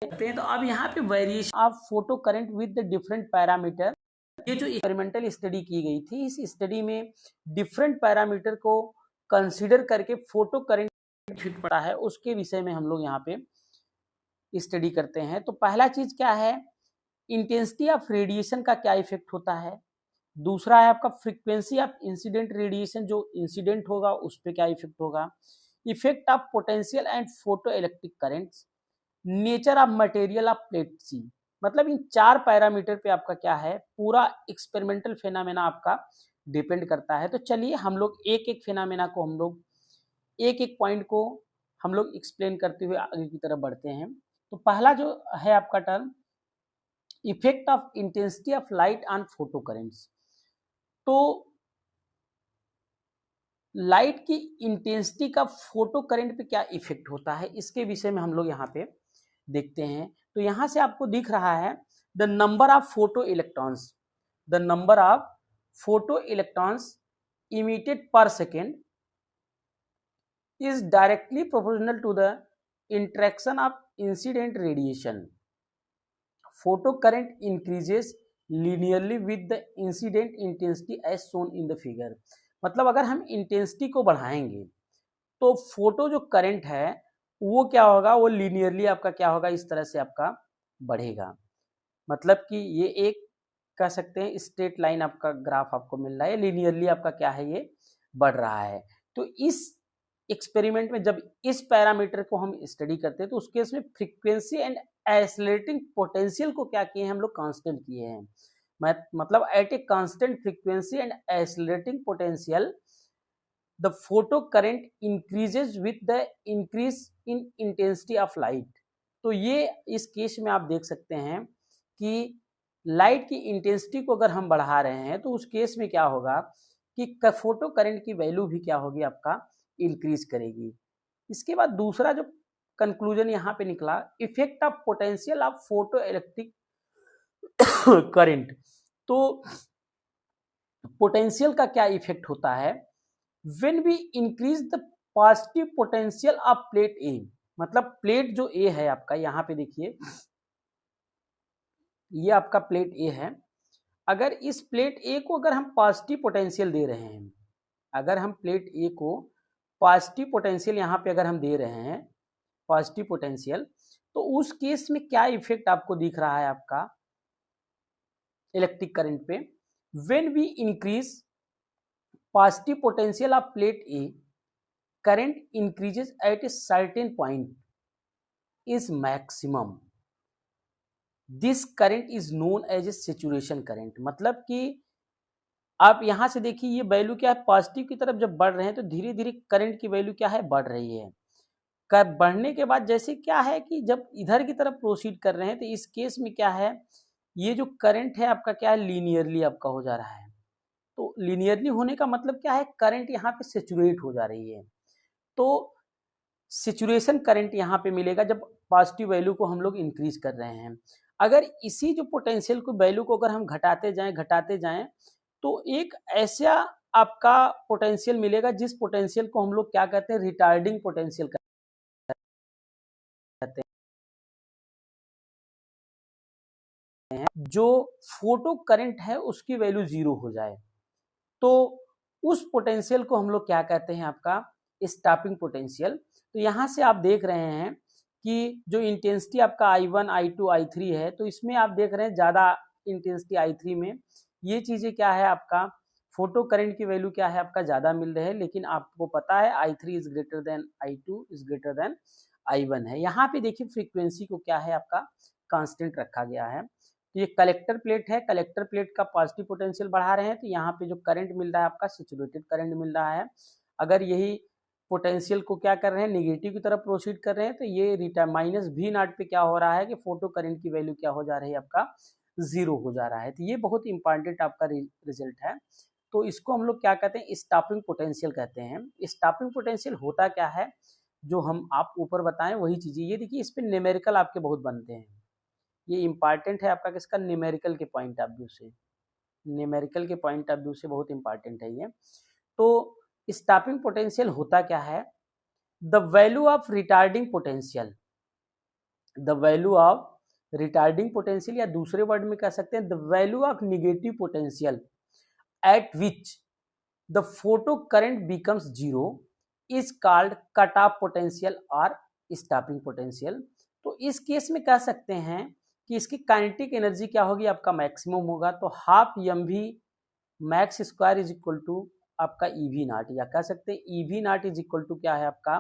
करते हैं, तो अब यहाँ पे variation of photo current with the different parameter, ये जो एक्सपेरिमेंटल स्टडी की गई थी, इस स्टडी में डिफरेंट पैरामीटर को कंसीडर करके फोटो करंट फिट पड़ा है, उसके विषय में हम लोग यहाँ पे स्टडी करते हैं। तो पहला चीज क्या है, इंटेंसिटी ऑफ रेडिएशन का क्या इफेक्ट होता है। दूसरा है आपका फ्रीक्वेंसी ऑफ इंसिडेंट रेडिएशन, जो इंसिडेंट होगा उस पर क्या इफेक्ट होगा। Effect of potential and photoelectric currents, nature of material of plate C. मतलब इन 4 पैरामीटर पे आपका क्या है, पूरा एक्सपेरिमेंटल फेनामेना आपका डिपेंड करता है। तो चलिए हम लोग एक एक फेनामेना को, हम लोग एक एक पॉइंट को हम लोग एक्सप्लेन करते हुए आगे की तरफ बढ़ते हैं। तो पहला जो है आपका term, effect of intensity of light on photo currents. तो लाइट की इंटेंसिटी का फोटो करंट पे क्या इफेक्ट होता है, इसके विषय में हम लोग यहाँ पे देखते हैं। तो यहाँ से आपको दिख रहा है the number of photo electrons, the number of photo electrons emitted पर second is directly proportional to the interaction of incident radiation. Photocurrent increases linearly with the incident intensity as shown in the figure. मतलब अगर हम intensity को बढ़ाएंगे तो photo जो current है वो क्या होगा, वो लीनियरली आपका क्या होगा, इस तरह से आपका बढ़ेगा। मतलब कि ये एक कह सकते हैं स्ट्रेट लाइन आपका ग्राफ आपको मिल रहा है, लीनियरली आपका क्या है, ये बढ़ रहा है। तो इस एक्सपेरिमेंट में जब इस पैरामीटर को हम स्टडी करते हैं तो उस केस में फ्रीक्वेंसी एंड एक्सेलरेटिंग पोटेंशियल को क्या किए हैं हम लोग, कांस्टेंट किए हैं। मतलब at a constant frequency and accelerating potential the photo current increases with the increase in intensity of light. तो ये इस केस में आप देख सकते हैं कि लाइट की इंटेंसिटी को अगर हम बढ़ा रहे हैं तो उस केस में क्या होगा कि फोटो करंट की वैल्यू भी क्या होगी, आपका इंक्रीज करेगी। इसके बाद दूसरा जो कंक्लूजन यहाँ पे निकला, effect of potential of photo electric current. तो पोटेंशियल का क्या इफेक्ट होता है, when we increase the positive potential of plate A. मतलब प्लेट जो ए है आपका, यहाँ पे देखिए ये आपका प्लेट ए है, अगर इस प्लेट ए को अगर हम पॉजिटिव पोटेंशियल दे रहे हैं, अगर हम प्लेट ए को पॉजिटिव पोटेंशियल यहाँ पे अगर हम दे रहे हैं पॉजिटिव पोटेंशियल, तो उस केस में क्या इफेक्ट आपको दिख रहा है आपका इलेक्ट्रिक करंट पे। When we increase positive potential of plate A, current increases at a certain point is maximum, this current is known as a saturation current. मतलब कि आप यहां से देखिए ये वैल्यू क्या है, पॉजिटिव की तरफ जब बढ़ रहे हैं तो धीरे धीरे करंट की वैल्यू क्या है, बढ़ रही है। बढ़ने के बाद जैसे क्या है कि जब इधर की तरफ प्रोसीड कर रहे हैं तो इस केस में क्या है, ये जो करंट है आपका क्या है, लीनियरली आपका हो जा रहा है। तो लीनियरली होने का मतलब क्या है, करंट यहाँ पे सेचुरेट हो जा रही है। तो सेचुरेशन करंट यहाँ पे मिलेगा जब पॉजिटिव वैल्यू को हम लोग इंक्रीज कर रहे हैं। अगर इसी जो पोटेंशियल को वैल्यू को अगर हम घटाते जाएं तो एक ऐसा आपका पोटेंशियल मिलेगा जिस पोटेंशियल को हम लोग क्या कहते हैं, रिटार्डिंग पोटेंशियल कहते हैं। जो फोटो करंट है उसकी वैल्यू 0 हो जाए तो उस पोटेंशियल को हम लोग क्या कहते हैं, आपका स्टॉपिंग पोटेंशियल। तो यहां से आप देख रहे हैं कि जो इंटेंसिटी आपका I1, I2, I3 है, तो इसमें आप देख रहे हैं ज्यादा इंटेंसिटी I3 में, ये चीजें क्या है आपका फोटो करंट की वैल्यू क्या है आपका ज्यादा मिल रहे हैं। लेकिन आपको पता है I3 is greater than I2 is greater than I1 है। यहाँ पे देखिए फ्रीक्वेंसी को क्या है आपका कांस्टेंट रखा गया है। तो ये कलेक्टर प्लेट है, कलेक्टर प्लेट का पॉजिटिव पोटेंशियल बढ़ा रहे हैं तो यहाँ पे जो करंट मिल रहा है आपका सैचुरेटेड करंट मिल रहा है। अगर यही पोटेंशियल को क्या कर रहे हैं, नेगेटिव की तरफ प्रोसीड कर रहे हैं तो ये माइनस V नॉट पे क्या हो रहा है कि फोटो करंट की वैल्यू क्या हो जा रही है, आपका 0 हो जा रहा है। तो ये बहुत इंपॉर्टेंट आपका रिजल्ट है। तो इसको हम लोग क्या कहते हैं, स्टॉपिंग पोटेंशियल कहते हैं। स्टॉपिंग पोटेंशियल होता क्या है, जो हम आप ऊपर बताएं वही चीजें। ये देखिए इस पे न्यूमेरिकल आपके बहुत बनते हैं, ये इंपॉर्टेंट है आपका किसका, न्यूमेरिकल के पॉइंट ऑफ व्यू से, न्यूमेरिकल के पॉइंट ऑफ व्यू से बहुत इंपॉर्टेंट है ये। तो स्टॉपिंग पोटेंशियल होता क्या है, the value of retarding potential, the value of retarding potential, या दूसरे वर्ड में कह सकते हैं the value of negative potential at which the photo current becomes zero is called cut off potential और स्टॉपिंग पोटेंशियल। तो इस केस में कह सकते हैं कि इसकी काइनेटिक एनर्जी क्या होगी, आपका मैक्सिमम होगा, तो half m v max square is equal to आपका ई वी नॉट, या कह सकते हैं e we not is equal to क्या है आपका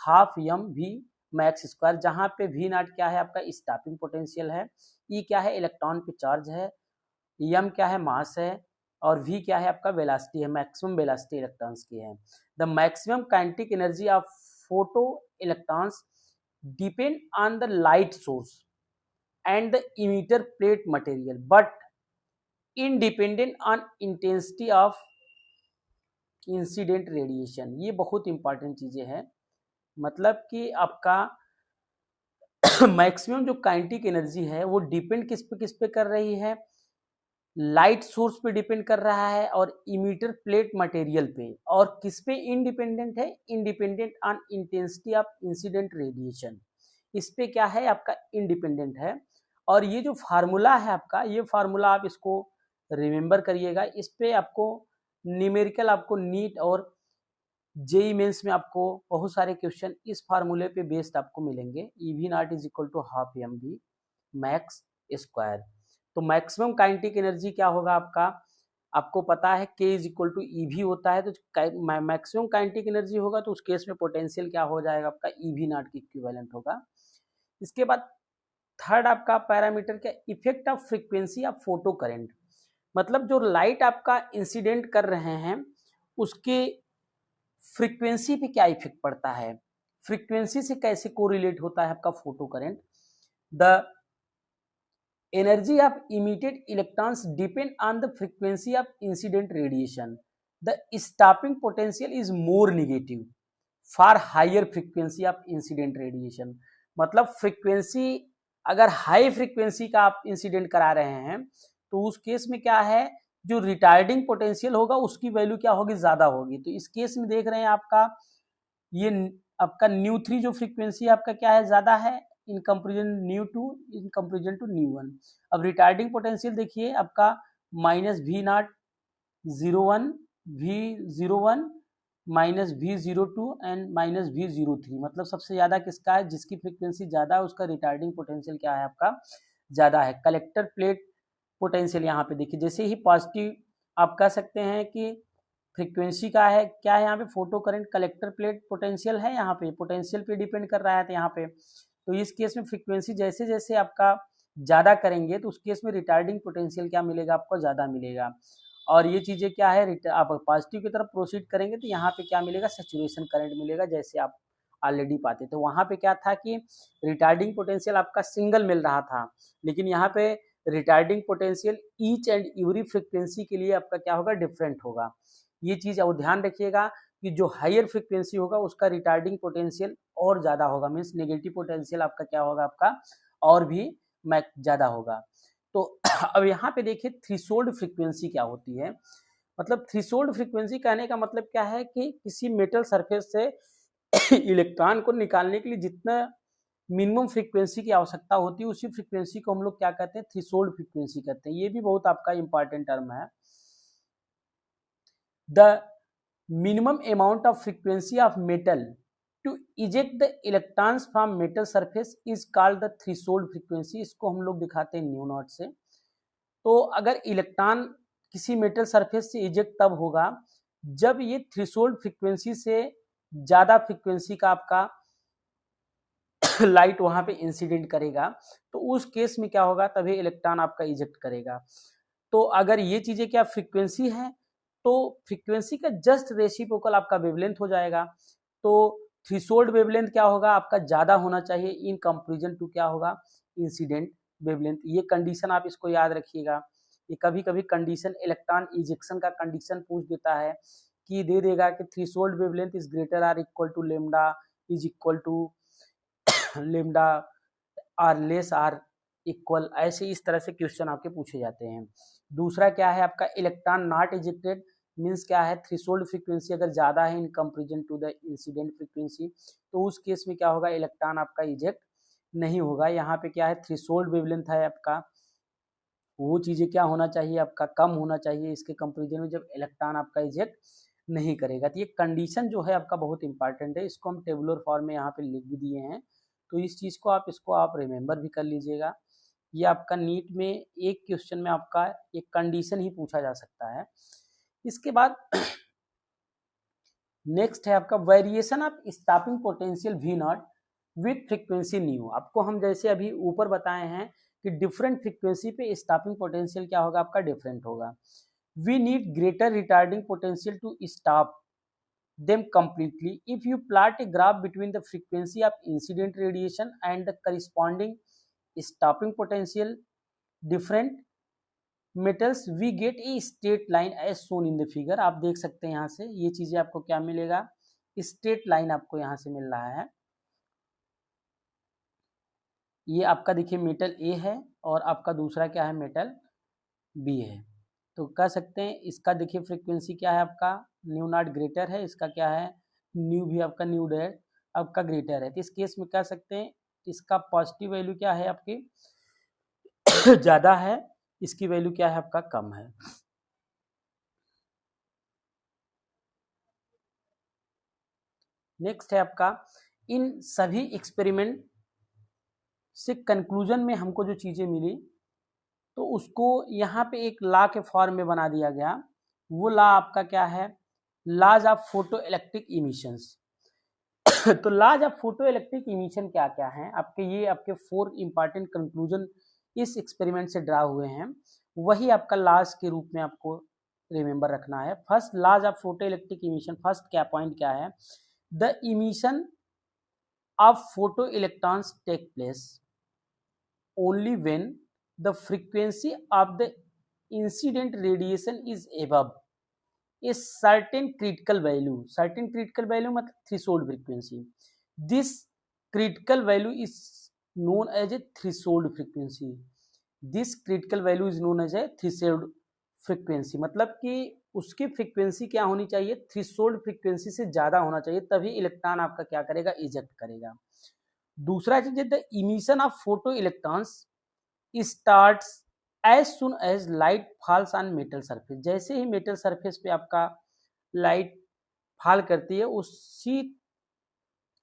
half m v max square, जहां पे वी नॉट क्या है आपका स्टॉपिंग पोटेंशियल है, ई क्या है इलेक्ट्रॉन पे चार्ज है, एम क्या है मास है, और वी क्या है आपका वेलोसिटी है, मैक्सिमम वेलोसिटी इलेक्ट्रॉन्स की है। The maximum kinetic energy of photo electrons depend on the light source and the emitter plate material but independent on intensity of incident radiation. ये बहुत इंपॉर्टेंट चीजें हैं, मतलब कि आपका मैक्सिमम जो काइनेटिक एनर्जी है वो डिपेंड किस पे कर रही है, लाइट सोर्स पे डिपेंड कर रहा है और इमीटर प्लेट मटेरियल पे, और किस पे इंडिपेंडेंट है, independent on intensity of incident radiation, इस पे क्या है आपका इंडिपेंडेंट है। और ये जो फार्मूला है आपका, ये फार्मूला आप इसको रिमेंबर करिएगा, इस पे आपको न्यूमेरिकल आपको नीट और जेई मेंस में आपको बहुत सारे क्वेश्चन इस फार्मूले पे बेस्ड आपको मिलेंगे। E we not is equal to half m v max square. तो मैक्सिमम काइनेटिक एनर्जी क्या होगा आपका, आपको पता है K is equal to e v होता है, तो मैक्सिमम काइनेटिक एनर्जी होगा तो उस केस में पोटेंशियल क्या हो जाएगा आपका ई वी नॉट की इक्विवेलेंट होगा। इसके बाद थर्ड आपका पैरामीटर क्या, effect of frequency of photo current, मतलब जो लाइट आपका इंसिडेंट कर रहे हैं उसके फ्रीक्वेंसी पे क्या इफेक्ट पड़ता है, फ्रीक्वेंसी से कैसे कोरिलेट होता है आपका photo current. The energy of emitted electrons depend on the frequency of incident radiation, the stopping potential is more negative for higher frequency of incident radiation. मतलब फ्रीक्वेंसी अगर हाई फ्रीक्वेंसी का आप incident करा रहे हैं तो उस केस में क्या है, जो रिटार्डिंग पोटेंशियल होगा उसकी वैल्यू क्या होगी, ज्यादा होगी। तो इस केस में देख रहे हैं आपका ये आपका न्यू 3 जो फ्रीक्वेंसी आपका क्या है, ज्यादा है in comparison nu 2 in comparison to nu 1। अब रिटार्डिंग पोटेंशियल देखिए आपका minus v nought 01 v 01 minus v 02 and minus v 03, मतलब सबसे ज्यादा किसका है, जिसकी फ्रीक्वेंसी ज्यादा है उसका रिटार्डिंग पोटेंशियल क्या है आपका ज्यादा है। कलेक्टर प्लेट पोटेंशियल यहाँ पे देखिए, जैसे ही पॉजिटिव आप कह सकते हैं कि फ्रीक्वेंसी का है क्या है, यहाँ पे photo current collector plate potential है, यहाँ पे पोटेंशियल पे डिपेंड कर रहा है, तो यहाँ पे तो इस केस में फ्रीक्वेंसी जैसे जैसे आपका ज्यादा करेंगे तो उस केस में रिटार्डिंग पोटेंशियल क्या मिलेगा आपको, ज्यादा मिलेगा। और ये चीजें क्या है, आप पॉजिटिव की तरफ प्रोसीड करेंगे तो यहाँ पे क्या मिलेगा, सैचुरेशन करंट मिलेगा, जैसे आप ऑलरेडी पाते। तो वहां पे क्या था कि रिटार्डिंग पोटेंशियल आपका सिंगल मिल रहा था, लेकिन यहाँ पे retarding potential each and every frequency के लिए आपका क्या होगा, डिफरेंट होगा। ये चीज अब ध्यान रखिएगा कि जो हायर फ्रीक्वेंसी होगा उसका रिटार्डिंग पोटेंशियल और ज्यादा होगा, मीन्स नेगेटिव पोटेंशियल आपका क्या होगा आपका और भी ज्यादा होगा। तो अब यहाँ पे देखिए थ्रेशोल्ड फ्रीक्वेंसी क्या होती है, मतलब थ्रेशोल्ड फ्रीक्वेंसी कहने का मतलब क्या है कि किसी मेटल सरफेस से इलेक्ट्रॉन को निकालने के लिए जितना मिनिमम फ्रीक्वेंसी की आवश्यकता होती है उसी फ्रीक्वेंसी को हम लोग क्या कहते हैं, थ्रेशोल्ड फ्रीक्वेंसी कहते हैं। ये भी बहुत आपका इंपॉर्टेंट टर्म है। The minimum amount of frequency of metal to eject the electrons from metal surface is called the threshold frequency. इसको हम लोग दिखाते हैं न्यू नॉट से। तो अगर इलेक्ट्रॉन किसी मेटल सरफेस से इजेक्ट तब होगा जब ये थ्रेशोल्ड फ्रीक्वेंसी से ज्यादा फ्रीक्वेंसी का आपका लाइट वहां पे इंसिडेंट करेगा, तो उस केस में क्या होगा, तभी इलेक्ट्रॉन आपका इजेक्ट करेगा। तो अगर ये चीजें क्या फ्रीक्वेंसी है तो फ्रीक्वेंसी का जस्ट रेसिप्रोकल आपका वेवलेंथ हो जाएगा। तो थ्रेशोल्ड वेवलेंथ क्या होगा आपका, ज्यादा होना चाहिए इन कंपैरिजन टू क्या होगा, इंसिडेंट वेवलेंथ। ये कंडीशन आप इसको याद रखिएगा। ये कभी कभी कंडीशन इलेक्ट्रॉन इजेक्शन का कंडीशन पूछ देता है कि दे देगा कि threshold wavelength is greater or equal to lambda is equal to lambda or less or equal, ऐसे इस तरह से क्वेश्चन आपके पूछे जाते हैं। दूसरा क्या है आपका, इलेक्ट्रॉन नॉट इजेक्टेड मीन्स क्या है, थ्रेशोल्ड फ्रीक्वेंसी अगर ज़्यादा है in comparison to the incident frequency, तो उस केस में क्या होगा, इलेक्ट्रॉन आपका इजेक्ट नहीं होगा। यहाँ पे क्या है, थ्रेशोल्ड वेवलेंथ है आपका, वो चीज़ें क्या होना चाहिए आपका, कम होना चाहिए इसके कंपेरिजन में, जब इलेक्ट्रॉन आपका इजेक्ट नहीं करेगा। तो ये कंडीशन जो है आपका बहुत इंपॉर्टेंट है, इसको हम टेबुलर फॉर्म में यहाँ पे लिख भी दिए हैं, तो इस चीज़ को आप रिमेंबर भी कर लीजिएगा। ये आपका नीट में एक क्वेश्चन में आपका एक कंडीशन ही पूछा जा सकता है। इसके बाद नेक्स्ट है आपका variation of stopping potential v nought with frequency nu. आपको हम जैसे अभी ऊपर बताए हैं कि डिफरेंट फ्रीक्वेंसी पे स्टॉपिंग पोटेंशियल क्या होगा आपका, डिफरेंट होगा। We need greater retarding potential to stop them completely. If you plot a graph between the frequency of incident radiation and the corresponding stopping potential different metals, we get a straight line as shown in the figure। आप देख सकते हैं यहाँ से ये चीजें आपको क्या मिलेगा, स्ट्रेट लाइन आपको यहाँ से मिल रहा है। ये आपका देखिए मेटल ए है और आपका दूसरा क्या है, मेटल बी है। तो कह सकते हैं इसका देखिए फ्रीक्वेंसी क्या है आपका, न्यू नॉट ग्रेटर है, इसका क्या है, न्यू भी आपका न्यू डेट आपका ग्रेटर है। तो इस केस में कह सकते हैं इसका पॉजिटिव वैल्यू क्या है आपकी ज़्यादा है, इसकी वैल्यू क्या है आपका कम है। नेक्स्ट है आपका, इन सभी एक्सपेरिमेंट से कंक्लूजन में हमको जो चीज़ें मिली, तो उसको यहाँ पे एक लॉ के फॉर्म में बना दिया गया। वो लॉ आपका क्या है, laws of photo electric emissions. तो laws of photo electric emission क्या क्या हैं आपके, ये आपके 4 इंपॉर्टेंट कंक्लूजन इस एक्सपेरिमेंट से ड्रा हुए हैं, वही आपका लॉज के रूप में आपको रिमेंबर रखना है। First laws of photo electric emission, first क्या पॉइंट क्या है, the emission of photo electrons take place only when the frequency of the incident radiation is above a certain critical value मतलब threshold frequency. This critical value is known as a threshold frequency. This critical value is known as a threshold frequency, मतलब कि उसकी frequency क्या होनी चाहिए, threshold frequency से ज़्यादा होना चाहिए, तभी इलेक्ट्रॉन आपका क्या करेगा, इजेक्ट करेगा। दूसरा चीज़ है the emission of photo electrons starts as soon as light falls on metal surface। जैसे ही मेटल सरफेस पे आपका लाइट फॉल करती है, उसी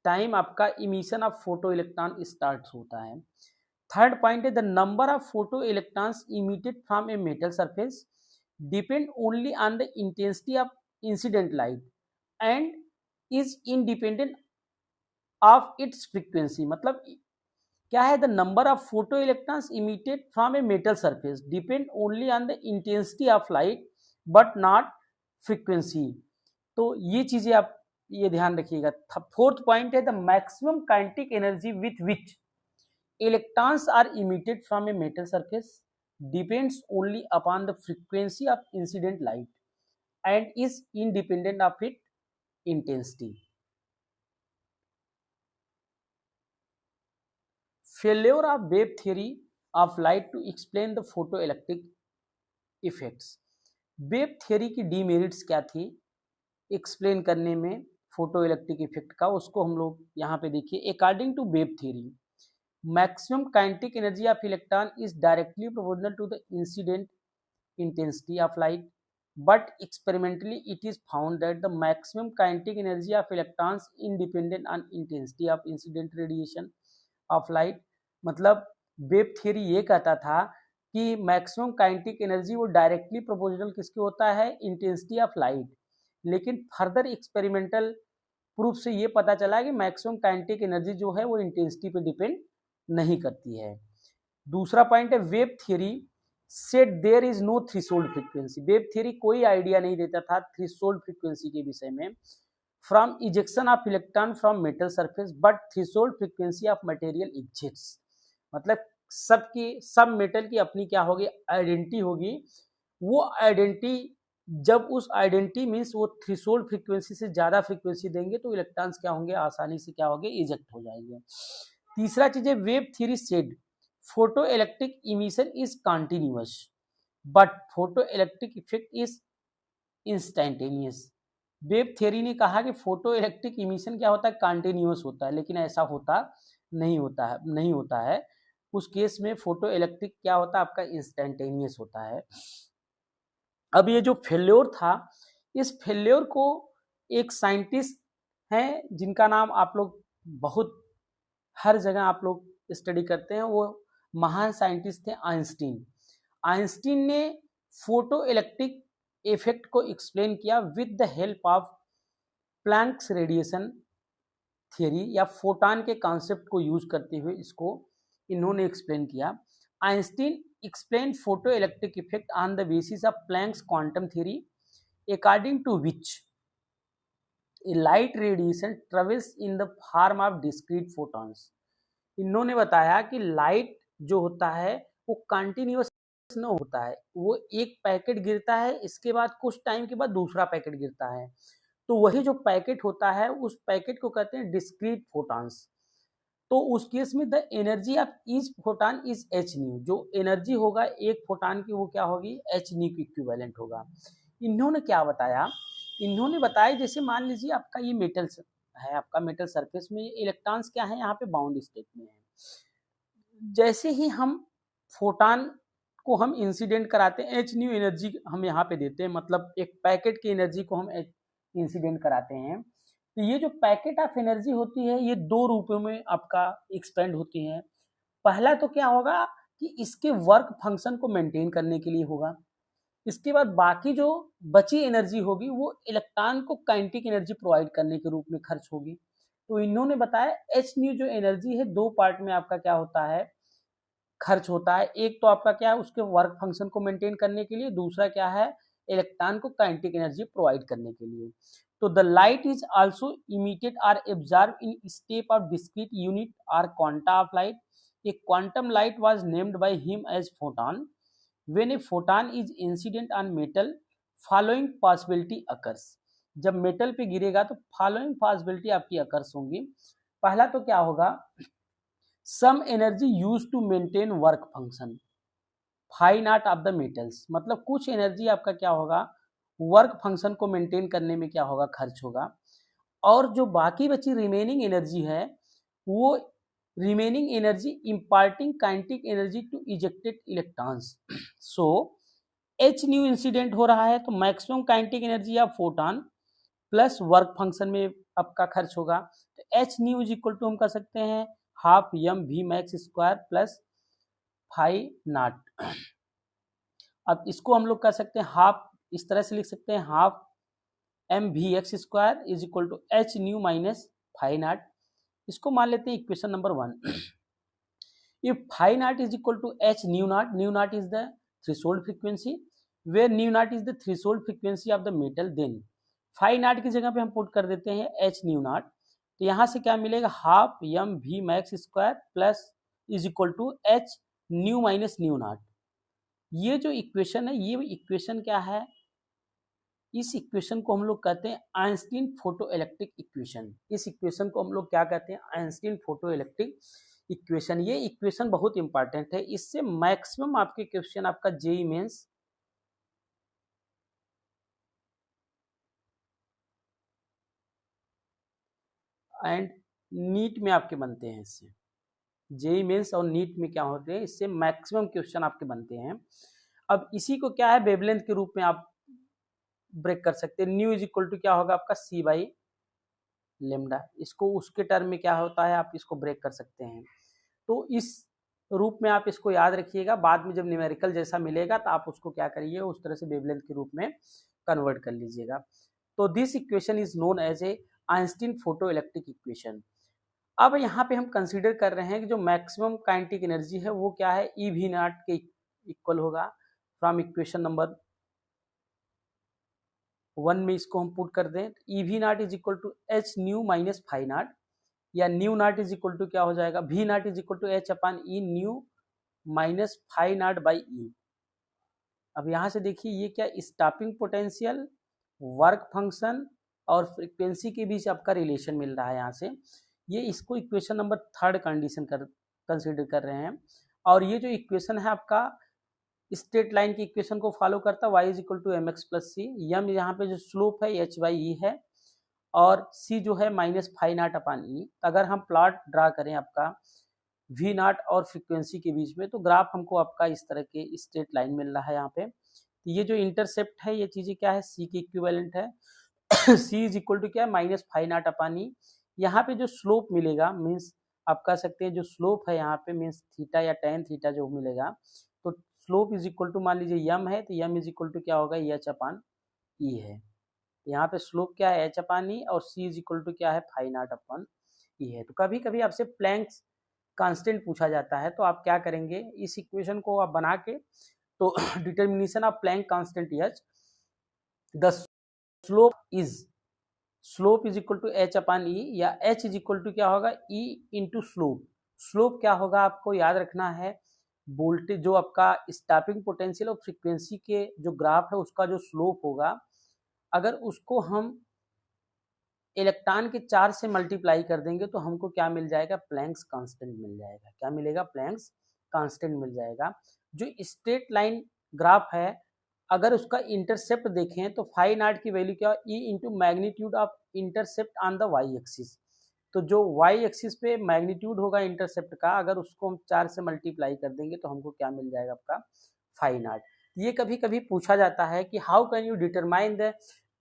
टाइम आपका emission of photo electron start होता है। थर्ड पॉइंट है the number of photo electrons emitted from a metal surface depend only on the intensity of incident light and is independent of its frequency. मतलब क्या है, the number of photo electrons emitted from a metal surface depend only on the intensity of light but not frequency. तो ये चीजें आप ये ध्यान रखिएगा। फोर्थ पॉइंट है the maximum kinetic energy with which electrons are emitted from a metal surface depends only upon the frequency of incident light and is independent of it intensity. Failure of wave theory of light to explain the photoelectric effects। Wave theory की demerits क्या थी explain करने में photo electric effect का, उसको हम लोग यहाँ पे देखिए। According to wave theory maximum kinetic energy of electron is directly proportional to the incident intensity of light, but experimentally it is found that the maximum kinetic energy of electrons independent on intensity of incident radiation of light। मतलब wave theory ये कहता था कि maximum kinetic energy वो directly proportional किसके होता है, intensity of light. लेकिन फर्दर एक्सपेरिमेंटल प्रूफ से ये पता चला कि मैक्सिमम काइनेटिक एनर्जी जो है वो इंटेंसिटी पे डिपेंड नहीं करती है। दूसरा पॉइंट है wave theory said there is no threshold frequency. Wave theory कोई आइडिया नहीं देता था थ्रेशोल्ड फ्रीक्वेंसी के विषय में। From ejection of electron from metal surface but threshold frequency of material exists. मतलब सब मेटल की अपनी क्या होगी, आइडेंटिटी होगी। वो आइडेंटिटी जब उस आइडेंटिटी मीन्स वो थ्रेशोल्ड फ्रीक्वेंसी से ज्यादा फ्रीक्वेंसी देंगे तो इलेक्ट्रॉन्स क्या होंगे, आसानी से क्या होंगे, इजेक्ट हो जाएंगे। तीसरा चीज है wave theory said photoelectric emission is continuous but photoelectric effect is instantaneous. Wave theory ने कहा कि फोटो इलेक्ट्रिक इमिशन क्या होता है, कंटिन्यूअस होता है, लेकिन ऐसा होता नहीं होता है। उस केस में फोटो इलेक्ट्रिक क्या होता है आपका, इंस्टेंटेनियस होता है। अब ये जो फेल्योर था, इस फेल्योर को एक साइंटिस्ट हैं जिनका नाम आप लोग बहुत हर जगह आप लोग स्टडी करते हैं, वो महान साइंटिस्ट थे आइंस्टीन। आइंस्टीन ने फोटो इलेक्ट्रिक इफेक्ट को एक्सप्लेन किया with the help of Planck's radiation theory या फोटॉन के कॉन्सेप्ट को यूज करते हुए इसको इन्होंने एक्सप्लेन किया। Einstein explain photo electric effect on the basis of Planck's quantum theory according to which a light radiation travels in the form of discrete photons। इन्होंने बताया कि लाइट जो होता है वो कंटिन्यूअस न होता है, वो एक पैकेट गिरता है, इसके बाद कुछ टाइम के बाद दूसरा पैकेट गिरता है, तो वही जो पैकेट होता है उस पैकेट को कहते हैं डिस्क्रीट फोटॉन्स। तो उस केस में the energy of each photon is H new, जो एनर्जी होगा एक फोटॉन की वो क्या होगी, एच न्यू की इक्विवेलेंट होगा। इन्होंने क्या बताया, इन्होंने बताया जैसे मान लीजिए आपका ये मेटल है, आपका मेटल सरफेस में इलेक्ट्रॉन्स क्या है यहाँ पे बाउंड स्टेट में है। जैसे ही हम फोटॉन को हम इंसिडेंट कराते हैं, एच न्यू एनर्जी हम यहाँ पे देते हैं, मतलब एक पैकेट की एनर्जी को हम इंसिडेंट कराते हैं, तो ये जो पैकेट ऑफ एनर्जी होती है ये दो रूपों में आपका एक्सपेंड होती है। पहला तो क्या होगा कि इसके वर्क फंक्शन को मेंटेन करने के लिए होगा, इसके बाद बाकी जो बची एनर्जी होगी वो इलेक्ट्रॉन को काइनेटिक एनर्जी प्रोवाइड करने के रूप में खर्च होगी। तो इन्होंने बताया एच न्यू जो एनर्जी है दो पार्ट में आपका क्या होता है, खर्च होता है। एक तो आपका क्या है उसके वर्क फंक्शन को मेंटेन करने के लिए, दूसरा क्या है इलेक्ट्रॉन को काइनेटिक एनर्जी प्रोवाइड करने के लिए। तो the light is also emitted or absorb in step of discrete unit or quanta of light. A quantum light was named by him as photon. When a photon is incident on metal, following possibility occurs। जब metal पे गिरेगा तो following possibility आपकी occurs होंगी। पहला तो क्या होगा, some energy use to maintain work function phi naught of the metals, मतलब कुछ एनर्जी आपका क्या होगा वर्क फंक्शन को मेंटेन करने में क्या होगा, खर्च होगा। और जो बाकी बची रिमेनिंग एनर्जी है वो remaining energy imparting kinetic energy to ejected electrons। so h nu incident हो रहा है तो maximum kinetic energy of photon plus work function में आपका खर्च होगा, तो h nu is equal to हम कर सकते हैं half m v max square plus phi naught. अब इसको हम लोग कर सकते हैं हाफ, इस तरह से लिख सकते हैं half m v x square is equal to h nu minus phi naught. इसको मान लेते हैं equation number 1। If phi naught is equal to h nu naught is the threshold frequency, where nu naught is the threshold frequency of the metal, then phi naught की जगह पे हम put कर देते हैं एच न्यू नॉट। तो यहाँ से क्या मिलेगा half m v max square plus is equal to h nu minus nu naught. ये जो इक्वेशन है ये इक्वेशन क्या है, इस इक्वेशन को हम लोग कहते हैं आइंस्टीन फोटो इलेक्ट्रिक इक्वेशन। इस इक्वेशन को हम लोग क्या कहते हैं, आइंस्टीन फोटो इलेक्ट्रिक इक्वेशन। ये इक्वेशन बहुत इंपॉर्टेंट है, इससे मैक्सिमम आपके क्वेश्चन आपका जेईई मेंस एंड नीट में आपके बनते हैं। इससे जेईई मेंस और नीट में क्या होते हैं, इससे मैक्सिमम क्वेश्चन आपके बनते हैं। अब इसी को क्या है वेवलेंथ के रूप में आप ब्रेक कर सकते हैं। न्यू इज इक्वल टू क्या होगा आपका सी बाई लेमडा, इसको उसके टर्म में क्या होता है आप इसको ब्रेक कर सकते हैं। तो इस रूप में आप इसको याद रखिएगा, बाद में जब न्यूमेरिकल जैसा मिलेगा तो आप उसको क्या करिए उस तरह से वेवलेंथ के रूप में कन्वर्ट कर लीजिएगा। तो this equation is known as a Einstein photo electric equation. अब यहाँ पे हम कंसीडर कर रहे हैं कि जो मैक्सिमम काइनेटिक एनर्जी है वो क्या है, ई वी नॉट के इक्वल होगा। फ्रॉम इक्वेशन नंबर 1 में इसको हम पुट कर दें, e we not is equal to h nu minus phi naught, या nu naught is equal to क्या हो जाएगा V not is equal to h upon e nu minus phi naught by e. अब यहाँ से देखिए ये क्या स्टॉपिंग पोटेंशियल, वर्क फंक्शन और फ्रीक्वेंसी के बीच आपका रिलेशन मिल रहा है यहाँ से। ये इसको इक्वेशन नंबर 3 कंडीशन कंसिडर कर रहे हैं। और ये जो इक्वेशन है आपका स्ट्रेट लाइन की इक्वेशन को फॉलो करता है, y is equal to m x plus c. M यहाँ पे जो स्लोप है एच बाई ई है, और c जो है माइनस फाइव नॉट अपान ई। अगर हम प्लॉट ड्रा करें आपका वी नॉट और फ्रीक्वेंसी के बीच में, तो ग्राफ हमको आपका इस तरह के स्ट्रेट लाइन मिल रहा है यहाँ पे। तो ये जो इंटरसेप्ट है ये चीज़ें क्या है, c के इक्विवेलेंट है। c इज इक्वल टू क्या है, माइनस फाइव नॉट अपान ई। यहाँ पे जो स्लोप मिलेगा मीन्स आप कह सकते हैं जो स्लोप है यहाँ पे मीन्स थीटा या टेन थीटा जो मिलेगा, तो स्लोप इज इक्वल टू मान लीजिए यम है, तो यम इज इक्वल टू क्या होगा, एच अपान ई है। यहाँ पे स्लोप क्या है, एच अपान ई, और सी इज इक्वल टू क्या है, फाइव नॉट अपान ई है। तो कभी कभी आपसे प्लैंक्स कांस्टेंट पूछा जाता है, तो आप क्या करेंगे, इस इक्वेशन को आप बना के, तो determination of Planck constant H, the slope is equal to h upon ई, या एच इज इक्वल टू क्या होगा, ई इंटू स्लोप। स्लोप क्या होगा आपको याद रखना है, वोल्टेज जो आपका स्टॉपिंग पोटेंशियल और फ्रीक्वेंसी के जो ग्राफ है उसका जो स्लोप होगा, अगर उसको हम इलेक्ट्रॉन के चार्ज से मल्टीप्लाई कर देंगे तो हमको क्या मिल जाएगा, प्लैंक्स कांस्टेंट मिल जाएगा। क्या मिलेगा, प्लैंक्स कांस्टेंट मिल जाएगा। जो स्ट्रेट लाइन ग्राफ है, अगर उसका इंटरसेप्ट देखें तो फाइव नॉट की वैल्यू क्या, E into magnitude of intercept on the y axis. तो जो वाई एक्सिस पे मैग्नीट्यूड होगा इंटरसेप्ट का, अगर उसको हम 4 से मल्टीप्लाई कर देंगे तो हमको क्या मिल जाएगा, आपका फाइव नॉट। ये कभी कभी पूछा जाता है कि how can you determine the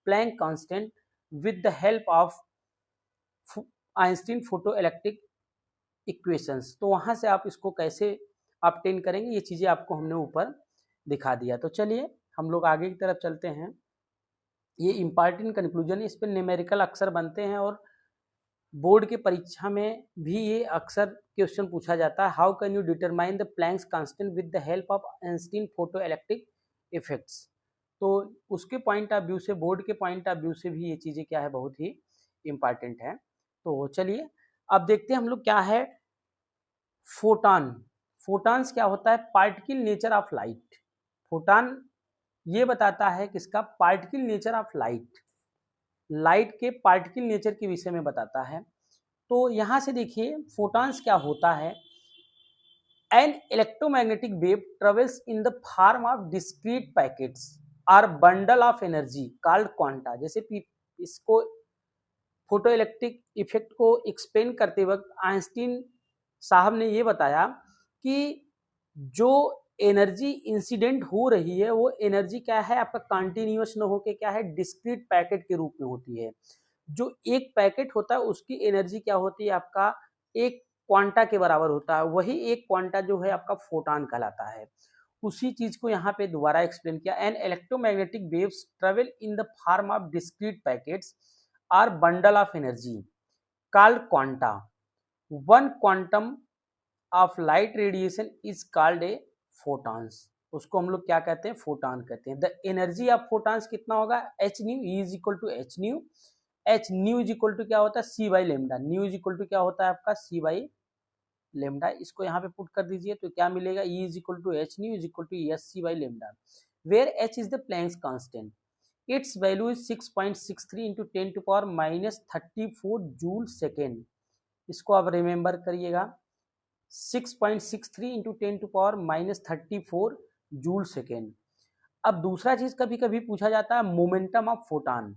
plank constant with the help of Einstein photo electric equations. तो वहां से आप इसको कैसे ऑब्टेन करेंगे, ये चीजें आपको हमने ऊपर दिखा दिया। तो चलिए हम लोग आगे की तरफ चलते हैं। ये इंपॉर्टेंट कंक्लूजन है, इस पर न्यूमेरिकल अक्सर बनते हैं, और बोर्ड के परीक्षा में भी ये अक्सर क्वेश्चन पूछा जाता है। How can you determine the Planck's constant with the help of Einstein photo electric effects. तो उसके पॉइंट ऑफ व्यू से, बोर्ड के पॉइंट ऑफ व्यू से भी ये चीज़ें क्या है, बहुत ही इम्पॉर्टेंट है। तो चलिए अब देखते हैं हम लोग क्या है फोटॉन। फोटॉन्स क्या होता है, particle nature of light. Photon ये बताता है किसका, particle nature of light, light के पार्टिकल नेचर के विषय में बताता है। तो यहाँ से देखिए फोटॉन्स क्या होता है, an electromagnetic wave travels in the form of discrete packets or bundle of energy called quanta. जैसे इसको फोटो इलेक्ट्रिक इफेक्ट को एक्सप्लेन करते वक्त आइंस्टीन साहब ने ये बताया कि जो एनर्जी इंसिडेंट हो रही है वो एनर्जी क्या है, आपका कंटिन्यूअस न होके क्या है, डिस्क्रीट पैकेट के रूप में होती है। जो एक पैकेट होता है उसकी एनर्जी क्या होती है, आपका एक क्वांटा के बराबर होता है। वही एक क्वांटा जो है आपका फोटॉन कहलाता है। उसी चीज को यहाँ पे दोबारा एक्सप्लेन किया, an electromagnetic waves travel in the form of discrete packets or bundle of energy called quanta. One quantum of light radiation is called a photons. उसको हम लोग क्या कहते हैं, फोटॉन कहते हैं। द एनर्जी ऑफ फोटॉन्स कितना होगा, h nu, E is equal to h nu. H nu is equal to क्या होता है, c by lambda. Nu is equal to क्या होता है आपका, सी बाई लेमडा। इसको यहाँ पे पुट कर दीजिए तो क्या मिलेगा, E is equal to h nu is equal to s c by lambda, where h is the Planck's constant. Its value is 6.63 into 10 to power minus 34 joule second. इसको आप रिमेंबर करिएगा, 6.63 into 10 to power minus 34 joule second. अब दूसरा चीज कभी कभी पूछा जाता है momentum of photon.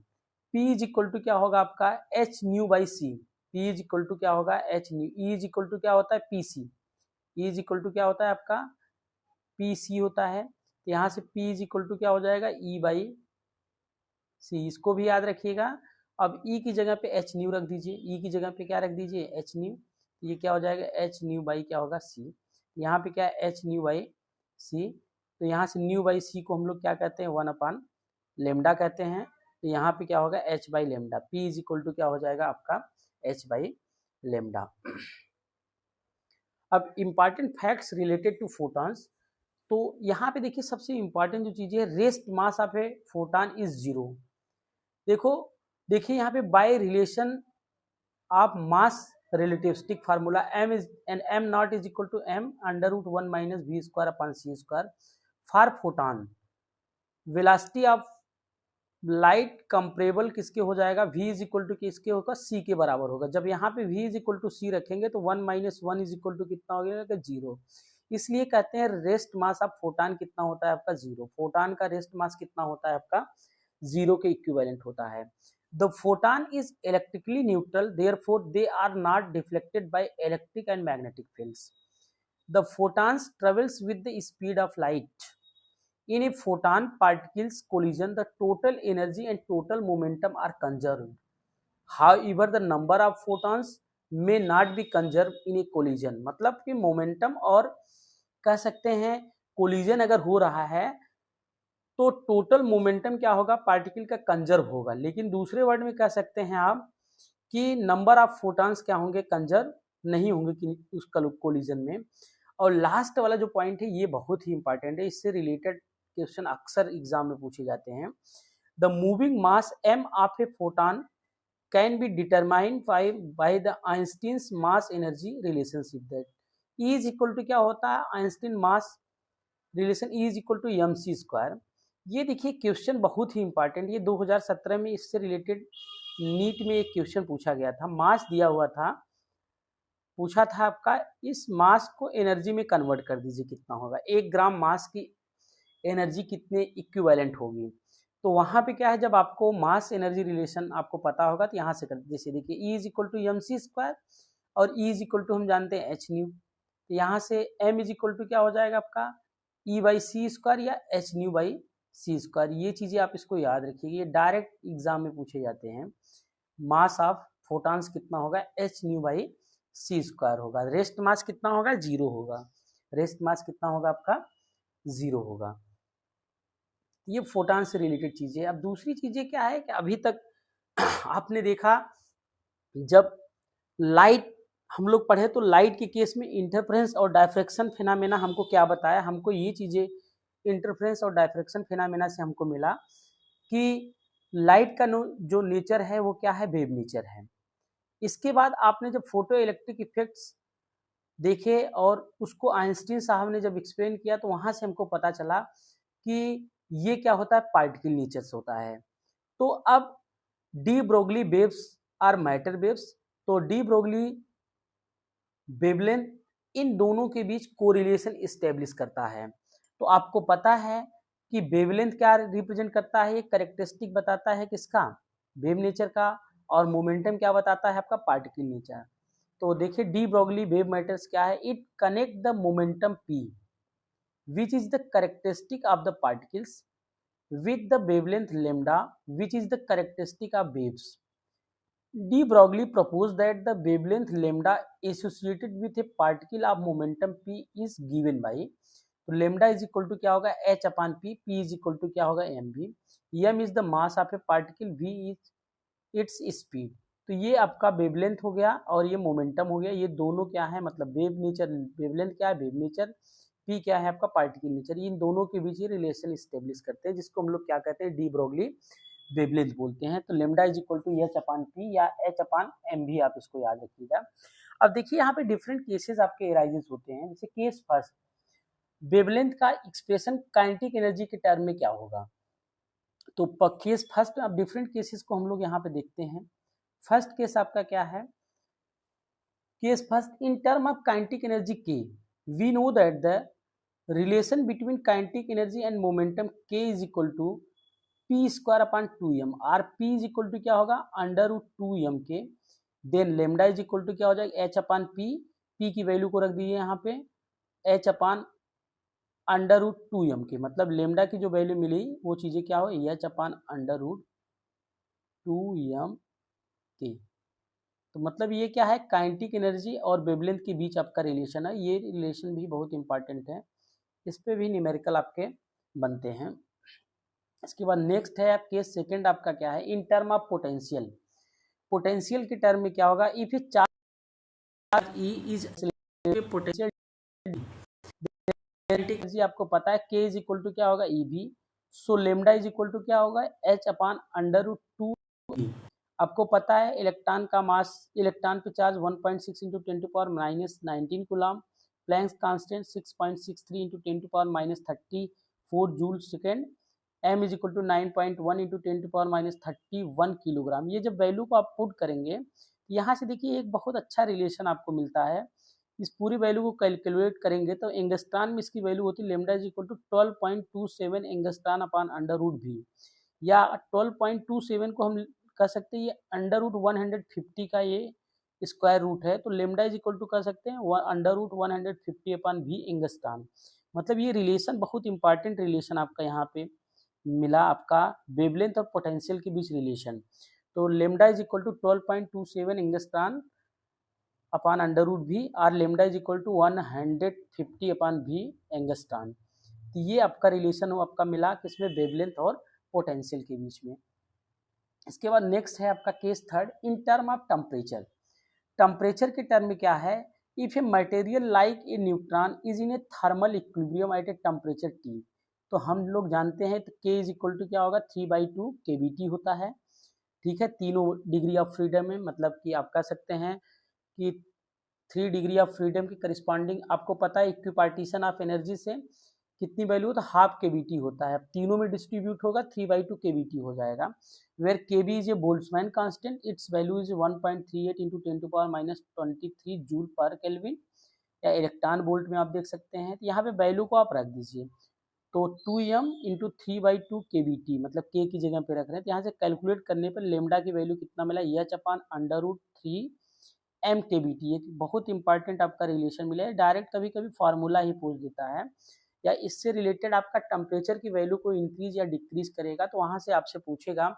P is equal to क्या होगा आपका, h nu by C. P is equal to क्या होगा, h nu. E is equal to क्या होता है, p c. E is equal to क्या होता है आपका, पी सी होता है। तो यहाँ से P इज इक्वल टू क्या हो जाएगा, E बाई सी। इसको भी याद रखिएगा। अब E की जगह पे एच न्यू रख दीजिए, E की जगह पे क्या रख दीजिए, एच न्यू। ये क्या हो जाएगा, एच न्यू बाई क्या होगा, सी। यहाँ पे क्या है, एच न्यू बाई सी। तो यहाँ से न्यू बाई सी को हम लोग क्या कहते हैं, 1 अपान लेमडा कहते हैं। तो यहाँ पे क्या होगा, h by lambda. P is equal to क्या हो जाएगा आपका, एच बाई लेमडा। अब important facts related to photons. तो यहाँ पे देखिए सबसे इंपॉर्टेंट जो चीज़ है, rest mass of a photon is 0। देखिए यहाँ पे by relation of mass relativistic formula m is and m naught is equal to m under root 1 minus v square upon c square for photon. Velocity of light comparable किसके हो जाएगा, v is equal to किसके होगा, c के बराबर होगा। जब यहाँ पे v इज इक्वल टू सी रखेंगे तो 1 माइनस 1 इज इक्वल टू कितना हो जाएगा, 0। इसलिए कहते हैं रेस्ट मास ऑफ फोटान कितना होता है आपका 0। फोटान का रेस्ट मास कितना होता है आपका 0 के इक्विवेलेंट होता है। The photon is electrically neutral, therefore they are not deflected by electric and magnetic fields. The photons travels with the speed of light. In a photon particles collision, the total energy and total momentum are conserved. However, the number of photons may not be conserved in a collision. मतलब कि momentum और कह सकते हैं collision अगर हो रहा है तो टोटल मोमेंटम क्या होगा, पार्टिकल का कंजर्व होगा। लेकिन दूसरे वर्ड में कह सकते हैं आप कि नंबर ऑफ फोटॉन्स क्या होंगे, कंजर्व नहीं होंगे कि उस कोलिजन में। और लास्ट वाला जो पॉइंट है ये बहुत ही इंपॉर्टेंट है, इससे रिलेटेड क्वेश्चन अक्सर एग्जाम में पूछे जाते हैं। The moving mass m of a photon can be determined by the Einstein's mass energy relationship. That E is equal to क्या होता है, Einstein mass relation E is equal to mc²। ये देखिए क्वेश्चन बहुत ही इंपॉर्टेंट, ये 2017 में इससे related NEET में एक क्वेश्चन पूछा गया था। मास दिया हुआ था, पूछा था आपका इस मास को एनर्जी में कन्वर्ट कर दीजिए कितना होगा, 1 ग्राम मास की एनर्जी कितने इक्विवेलेंट होगी। तो वहां पे क्या है, जब आपको मास एनर्जी रिलेशन आपको पता होगा तो यहाँ से कर, जैसे देखिए E is equal to mc² और E इज इक्वल टू हम जानते हैं h न्यू। तो यहाँ से m इज इक्वल टू क्या हो जाएगा आपका E/c² या h न्यू बाई c²। ये चीजें आप इसको याद रखिए, ये डायरेक्ट एग्जाम में पूछे जाते हैं। मास ऑफ फोटॉन्स कितना होगा, h न्यू बाई c² होगा। रेस्ट मास कितना होगा, 0 होगा। रेस्ट मास कितना होगा आपका 0 होगा। ये फोटॉन से रिलेटेड चीजें। अब दूसरी चीजें क्या है कि अभी तक आपने देखा जब लाइट हम लोग पढ़े तो लाइट के केस में इंटरफेरेंस और डायफ्रैक्शन फिनोमेना हमको क्या बताया, हमको ये चीजें इंटरफेरेंस और डायफ्रैक्शन फिनोमेना से हमको मिला कि लाइट का जो नेचर है वो क्या है, वेव नेचर है। इसके बाद आपने जब फोटो इलेक्ट्रिक इफेक्ट्स देखे और उसको आइंस्टीन साहब ने जब एक्सप्लेन किया तो वहां से हमको पता चला कि ये क्या होता है, पार्टिकल नेचर से होता है। तो अब de Broglie waves are matter waves, तो डी ब्रोगली वेवलेंथ इन दोनों के बीच कोरिलेशन एस्टेब्लिश करता है। तो आपको पता है कि वेवलेंथ क्या रिप्रेजेंट करता है, एक कैरेक्टरिस्टिक बताता है किसका, वेव नेचर का, और मोमेंटम क्या बताता है आपका, पार्टिकल नेचर। तो देखिए डी ब्रोगली वेव मैटर्स क्या है, it connect the momentum p which is the characteristic of the particles with the wavelength lambda which is the characteristic of waves. De Broglie proposed that the wavelength lambda associated with a particle of momentum p is given by, तो lambda is equal to क्या होगा h upon p, p is equal to क्या होगा mv, m is the mass of a particle, v is its speed। तो ये आपका wavelength हो गया और ये मोमेंटम हो गया। ये दोनों क्या है, मतलब वेव नेचर, वेवलेंथ क्या है वेव नेचर, पी क्या है आपका पार्टिकल नेचर। इन दोनों के बीच ये रिलेशन स्टेब्लिश करते हैं जिसको हम लोग क्या कहते हैं, डी ब्रोगली वेवलेंथ बोलते हैं। तो lambda is equal to h upon p या एच अपान एम भी, आप इसको याद रखिएगा। अब देखिए यहाँ पे डिफरेंट केसेस आपके एराइजेस होते हैं। जैसे केस फर्स्ट, वेवलेंथ का एक्सप्रेशन काइनेटिक एनर्जी के टर्म में क्या होगा। तो केस फर्स्ट, अब डिफरेंट केसेस को हम लोग यहाँ पे देखते हैं। फर्स्ट केस आपका क्या है, case first, in term of kinetic energy के we know that the relation between kinetic energy and momentum k is equal to p² upon 2m, और p इज इक्वल टू क्या होगा √2m के। Then lambda is equal to क्या हो जाएगा h upon p की value को रख दीजिए यहाँ पे h अपॉन √2m के, मतलब लेमडा की जो वैल्यू मिली वो चीजें क्या हो h अपॉन √2m के। तो मतलब ये क्या है, काइनेटिक एनर्जी और वेवलेंथ के बीच आपका रिलेशन है। ये रिलेशन भी बहुत इंपॉर्टेंट है, इस पे भी न्यूमेरिकल आपके बनते हैं। इसके बाद नेक्स्ट है केस सेकंड आपका क्या है, इन टर्म ऑफ पोटेंशियल। पोटेंशियल के टर्म में क्या होगा, if A charge E is potential energy आपको पता है k इज इक्वल टू क्या होगा EV, so lambda is equal to क्या होगा h अपॉन √2E। आपको पता है इलेक्ट्रॉन का मास, इलेक्ट्रॉन पे charge 1.6 into 10⁻⁻19 coulomb, Planck's constant 6.63 into 10⁻34 joule second, m is equal to 9.1 into 10⁻31 kilogram. ये जब वैल्यू को आप पुट करेंगे यहाँ से देखिए एक बहुत अच्छा रिलेशन आपको मिलता है इस पूरी वैल्यू को कैलकुलेट करेंगे तो एंगस्ट्रॉन में इसकी वैल्यू होती है lambda is equal to 12.27 angstrom upon under root V, या 12.27 को हम कह सकते हैं ये अंडर रूट 150 का ये स्क्वायर रूट है, तो लेमडा इज इक्वल टू कह सकते हैं under root 150 upon V angstrom. मतलब ये रिलेशन बहुत इंपॉर्टेंट रिलेशन आपका यहाँ पे मिला, आपका वेवलेंथ और पोटेंशियल के बीच रिलेशन। तो lambda is equal to 12.27 angstrom upon under root V, और lambda is equal to 150 upon V angstrom. तो ये आपका रिलेशन हो आपका मिला किसमें, वेवलेंथ और पोटेंशियल के बीच में। इसके बाद नेक्स्ट है आपका case third, in term of temperature. Temperature के टर्म में क्या है, if a material like a neutron is in A thermal equilibrium at a temperature T, तो हम लोग जानते हैं तो K इज इक्वल टू क्या होगा 3/2 kBT होता है। ठीक है, तीनों डिग्री ऑफ फ्रीडम में, मतलब कि आप कह सकते हैं कि 3 डिग्री ऑफ फ्रीडम के करस्पॉन्डिंग आपको पता है इक्विपार्टीशन ऑफ एनर्जी से कितनी वैल्यू होता है, हाफ KBT होता है। तीनों में डिस्ट्रीब्यूट होगा 3/2 KBT हो जाएगा। Where KB is a Boltzmann constant, its value is 1.38 into 10⁻23 joule per kelvin, या इलेक्ट्रॉन वोल्ट में आप देख सकते हैं। तो यहाँ पे वैल्यू को आप रख दीजिए, तो 2m इंटू 3/2 KBT, मतलब K की जगह पे रख रहे हैं। तो यहाँ से कैलकुलेट करने पर लेमडा की वैल्यू कितना मिला, H upon under root 3 MKBT। ये बहुत इंपॉर्टेंट आपका रिलेशन मिला है, डायरेक्ट कभी कभी फार्मूला ही पूछ देता है, या इससे रिलेटेड आपका टेम्परेचर की वैल्यू को इंक्रीज या डिक्रीज करेगा तो वहाँ से आपसे पूछेगा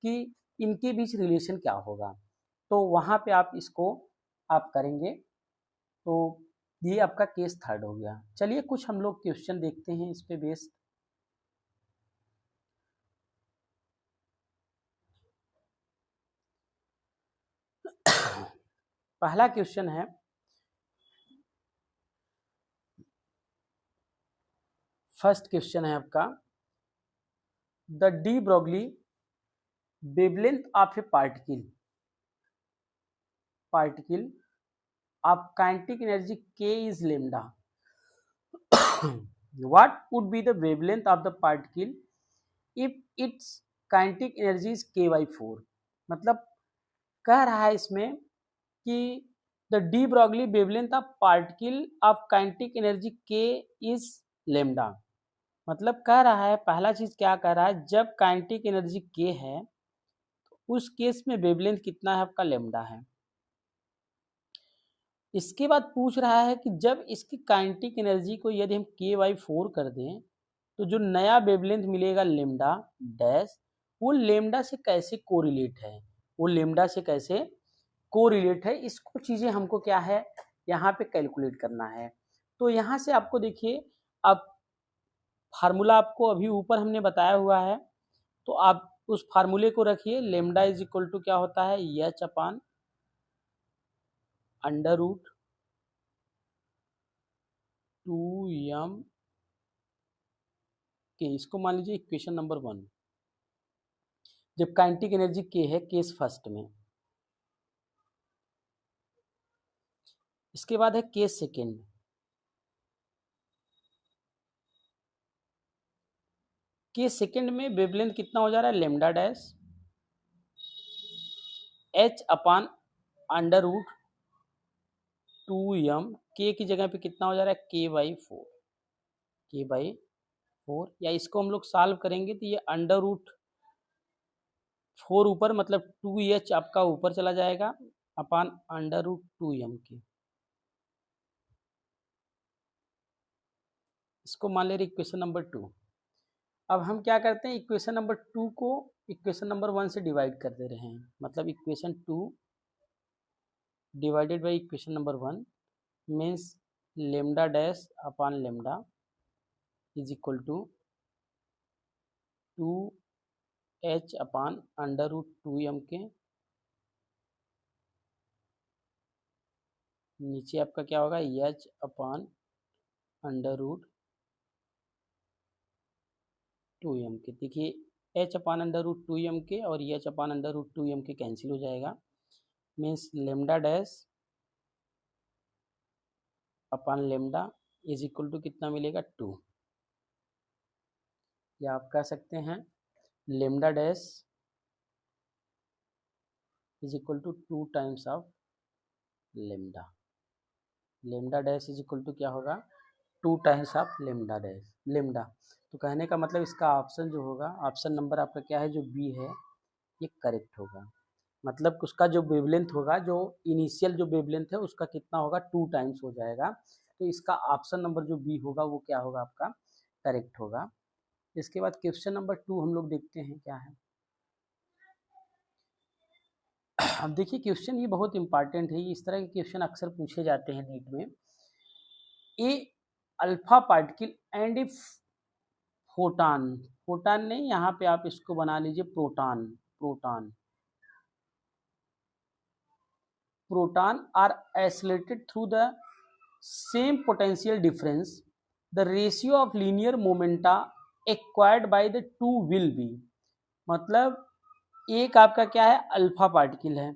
कि इनके बीच रिलेशन क्या होगा, तो वहाँ पे आप इसको आप करेंगे। तो ये आपका केस थर्ड हो गया। चलिए कुछ हम लोग क्वेश्चन देखते हैं इस पे बेस्ड। पहला क्वेश्चन है, फर्स्ट क्वेश्चन है आपका, the D Broglie wavelength of A particle of kinetic energy K is lambda. What would be the wavelength of the particle if its kinetic energy is K/4? मतलब कह रहा है इसमें कि the de Broglie wavelength of particle of kinetic energy K is lambda. मतलब कह रहा है, पहला चीज क्या कह रहा है, जब काइनेटिक एनर्जी K है तो उस केस में वेवलेंथ कितना है आपका, लेमडा है। इसके बाद पूछ रहा है कि जब इसकी काइनेटिक एनर्जी को यदि हम K/4 कर दें तो जो नया वेवलेंथ मिलेगा लेमडा डैश, वो लेमडा से कैसे कोरिलेट है, वो लेमडा से कैसे कोरिलेट है, इसको चीजें हमको क्या है यहाँ पे कैलकुलेट करना है। तो यहाँ से आपको देखिए, अब फार्मूला आपको अभी ऊपर हमने बताया हुआ है, तो आप उस फार्मूले को रखिए। लेमडा इज इक्वल टू क्या होता है, H upon under root 2m K। इसको मान लीजिए इक्वेशन नंबर 1, जब काइनेटिक एनर्जी K है, केस फर्स्ट में। इसके बाद है केस सेकेंड, केस सेकेंड में वेवलेंथ कितना हो जा रहा है, lambda dash H upon under root 2m K की जगह पे कितना हो जा रहा है, K/4, या इसको हम लोग सॉल्व करेंगे तो ये अंडर रूट 4 ऊपर, मतलब 2H आपका ऊपर चला जाएगा upon under root 2m K। इसको मान ले रहे इक्वेशन नंबर 2। अब हम क्या करते हैं, इक्वेशन नंबर 2 को इक्वेशन नंबर 1 से डिवाइड कर दे रहे हैं, मतलब equation 2 divided by equation number 1 means lambda dash upon lambda is equal to 2H upon under root 2m के, नीचे आपका क्या होगा, H upon under root 2m के। देखिए H upon under root 2m के और H upon under root 2m के कैंसिल हो जाएगा, means lambda dash upon lambda is equal to कितना मिलेगा, 2, या आप कह सकते हैं lambda dash is equal to 2 times of lambda. Lambda dash is equal to क्या होगा, 2 times of lambda dash lambda. तो कहने का मतलब इसका ऑप्शन जो होगा, ऑप्शन नंबर आपका क्या है, जो बी है, ये करेक्ट होगा। मतलब उसका जो वेवलेंथ होगा, जो इनिशियल जो वेवलेंथ है उसका कितना होगा, 2 टाइम्स हो जाएगा। तो इसका ऑप्शन नंबर जो बी होगा वो क्या होगा, आपका करेक्ट होगा। इसके बाद क्वेश्चन नंबर 2 हम लोग देखते हैं क्या है। अब देखिए क्वेश्चन ये बहुत इंपॉर्टेंट है, इस तरह के क्वेश्चन अक्सर पूछे जाते हैं नीट में। A alpha particle and a photon, photon नहीं, यहाँ पे आप इसको बना लीजिए proton, proton proton are accelerated through the same potential difference, the ratio of linear momenta acquired by the two will be। मतलब एक आपका क्या है, अल्फा पार्टिकल है,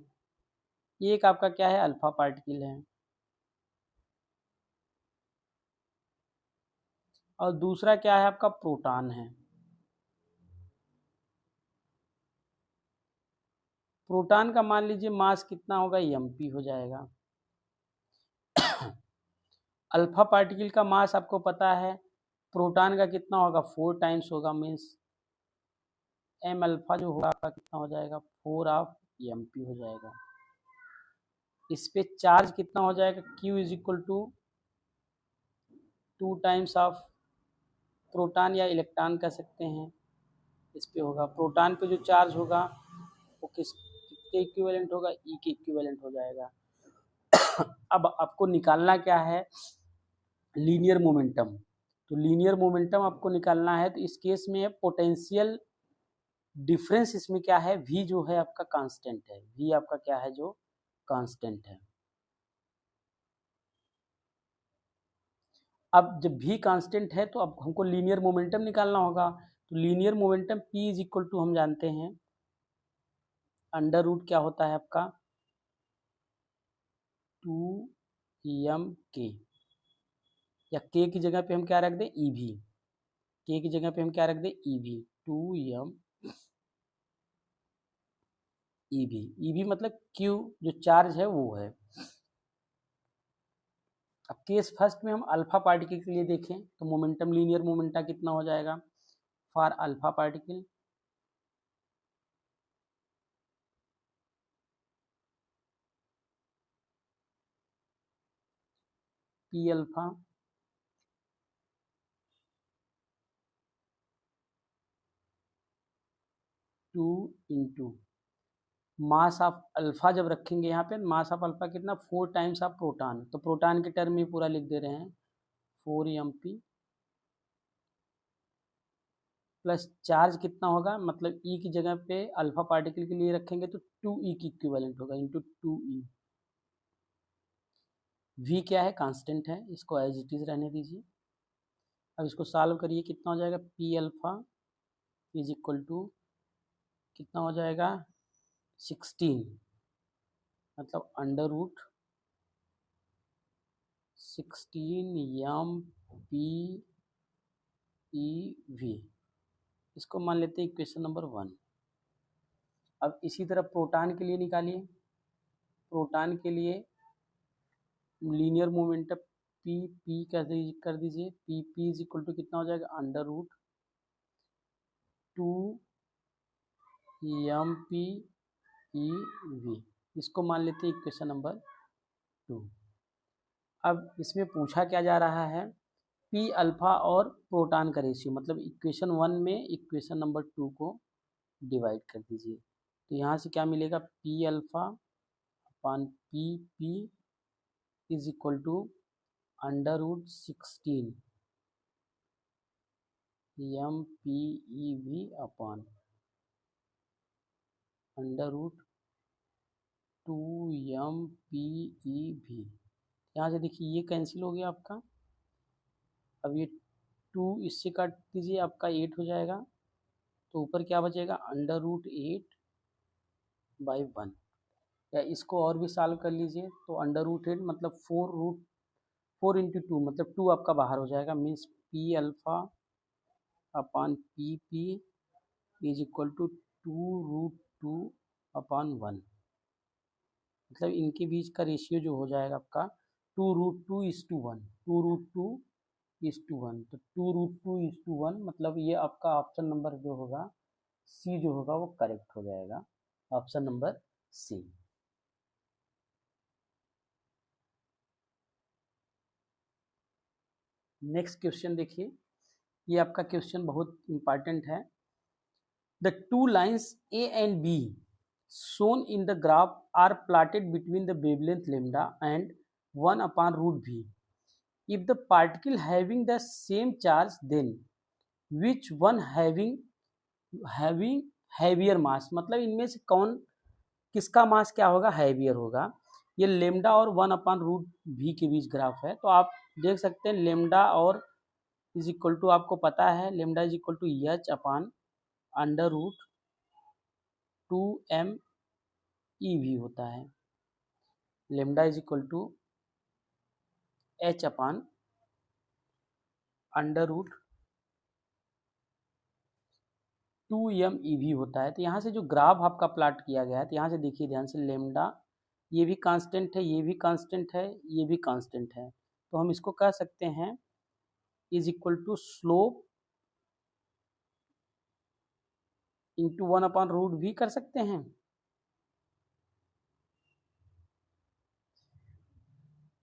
एक आपका क्या है, अल्फा पार्टिकल है, और दूसरा क्या है, आपका प्रोटॉन है। प्रोटॉन का मान लीजिए मास कितना होगा, mp हो जाएगा। अल्फा पार्टिकल का मास आपको पता है, प्रोटॉन का कितना होगा, 4 टाइम्स होगा, मीन्स एम अल्फा जो होगा आपका कितना हो जाएगा, 4 ऑफ mp हो जाएगा। इस पे चार्ज कितना हो जाएगा, q is equal to 2 times of proton या इलेक्ट्रॉन कह सकते हैं, इस पे होगा। प्रोटॉन पे जो चार्ज होगा वो किसके इक्विवेलेंट होगा, ई के इक्विवेलेंट हो जाएगा। अब आपको निकालना क्या है, लीनियर मोमेंटम। तो लीनियर मोमेंटम आपको निकालना है, तो इस केस में पोटेंशियल डिफरेंस इसमें क्या है, v जो है आपका कांस्टेंट है, v आपका क्या है, जो कांस्टेंट है। अब जब v कांस्टेंट है तो अब हमको लीनियर मोमेंटम निकालना होगा। तो linear momentum p is equal to हम जानते हैं अंडर रूट क्या होता है आपका, 2m k, या k की जगह पे हम क्या रख दें, ev, k की जगह पे हम क्या रख दें, ev, 2m ev मतलब q जो चार्ज है वो है। अब केस फर्स्ट में हम अल्फा पार्टिकल के लिए देखें तो मोमेंटम, लीनियर मोमेंटा कितना हो जाएगा for alpha particle, P alpha two into mass of alpha, जब रखेंगे यहाँ पे मास ऑफ अल्फा कितना, 4 टाइम्स ऑफ प्रोटॉन, तो प्रोटॉन के टर्म में पूरा लिख दे रहे हैं 4mp, प्लस चार्ज कितना होगा, मतलब ई की जगह पे अल्फा पार्टिकल के लिए रखेंगे तो 2e की इक्विवेलेंट होगा, इंटू 2e। v क्या है, कांस्टेंट है, इसको एज इट इज रहने दीजिए। अब इसको सॉल्व करिए, कितना हो जाएगा, p alpha is equal to कितना हो जाएगा, 16, मतलब अंडर रूट 16 mp/e/v, इसको मान लेते हैं इक्वेशन नंबर 1। अब इसी तरह प्रोटॉन के लिए निकालिए, प्रोटॉन के लिए लीनियर मोमेंटम पी कर दीजिए, पी इज इक्वल टू कितना हो जाएगा, अंडर रूट 2mp/e/v, इसको मान लेते हैं इक्वेशन नंबर 2। अब इसमें पूछा क्या जा रहा है, पी अल्फा और प्रोटॉन का रेशियो, मतलब इक्वेशन 1 में इक्वेशन नंबर 2 को डिवाइड कर दीजिए। तो यहाँ से क्या मिलेगा, p alpha upon p is equal to under root 16 mp/e/v upon under root 2mp/e/v। यहाँ से देखिए ये कैंसिल हो गया आपका, अब ये 2 इससे काट दीजिए, आपका 8 हो जाएगा, तो ऊपर क्या बचेगा, अंडर रूट 8/1, या इसको और भी सॉल्व कर लीजिए, तो अंडर रूट 8 मतलब 4 इंटू 2, मतलब 2 आपका बाहर हो जाएगा, means p alpha upon p is equal to 2√2/1, मतलब इनके बीच का रेशियो जो हो जाएगा आपका 2√2:1, 2√2:1, तो 2√2:1 मतलब ये आपका ऑप्शन नंबर जो होगा सी जो होगा वो करेक्ट हो जाएगा, option number c. Next question देखिए, ये आपका क्वेश्चन बहुत इंपॉर्टेंट है। The two lines A and B shown in the graph are plotted between the wavelength lambda and 1/√v. If the particle having the same charge, then which one having heavier mass, मतलब इनमें से कौन किसका मास क्या होगा, heavier होगा। ये lambda और 1/√v के बीच ग्राफ है। तो आप देख सकते हैं लेमडा और इज इक्वल टू, आपको पता है lambda is equal to h/√2m भी होता है। Lambda is equal to h/√2m भी होता है। तो यहाँ से जो ग्राफ आपका प्लॉट किया गया है, तो यहाँ से देखिए ध्यान से, लेमडा ये भी कांस्टेंट है, ये भी कांस्टेंट है, ये भी कांस्टेंट है। तो हम इसको कह सकते हैं is equal to slope into 1/√v कर सकते हैं।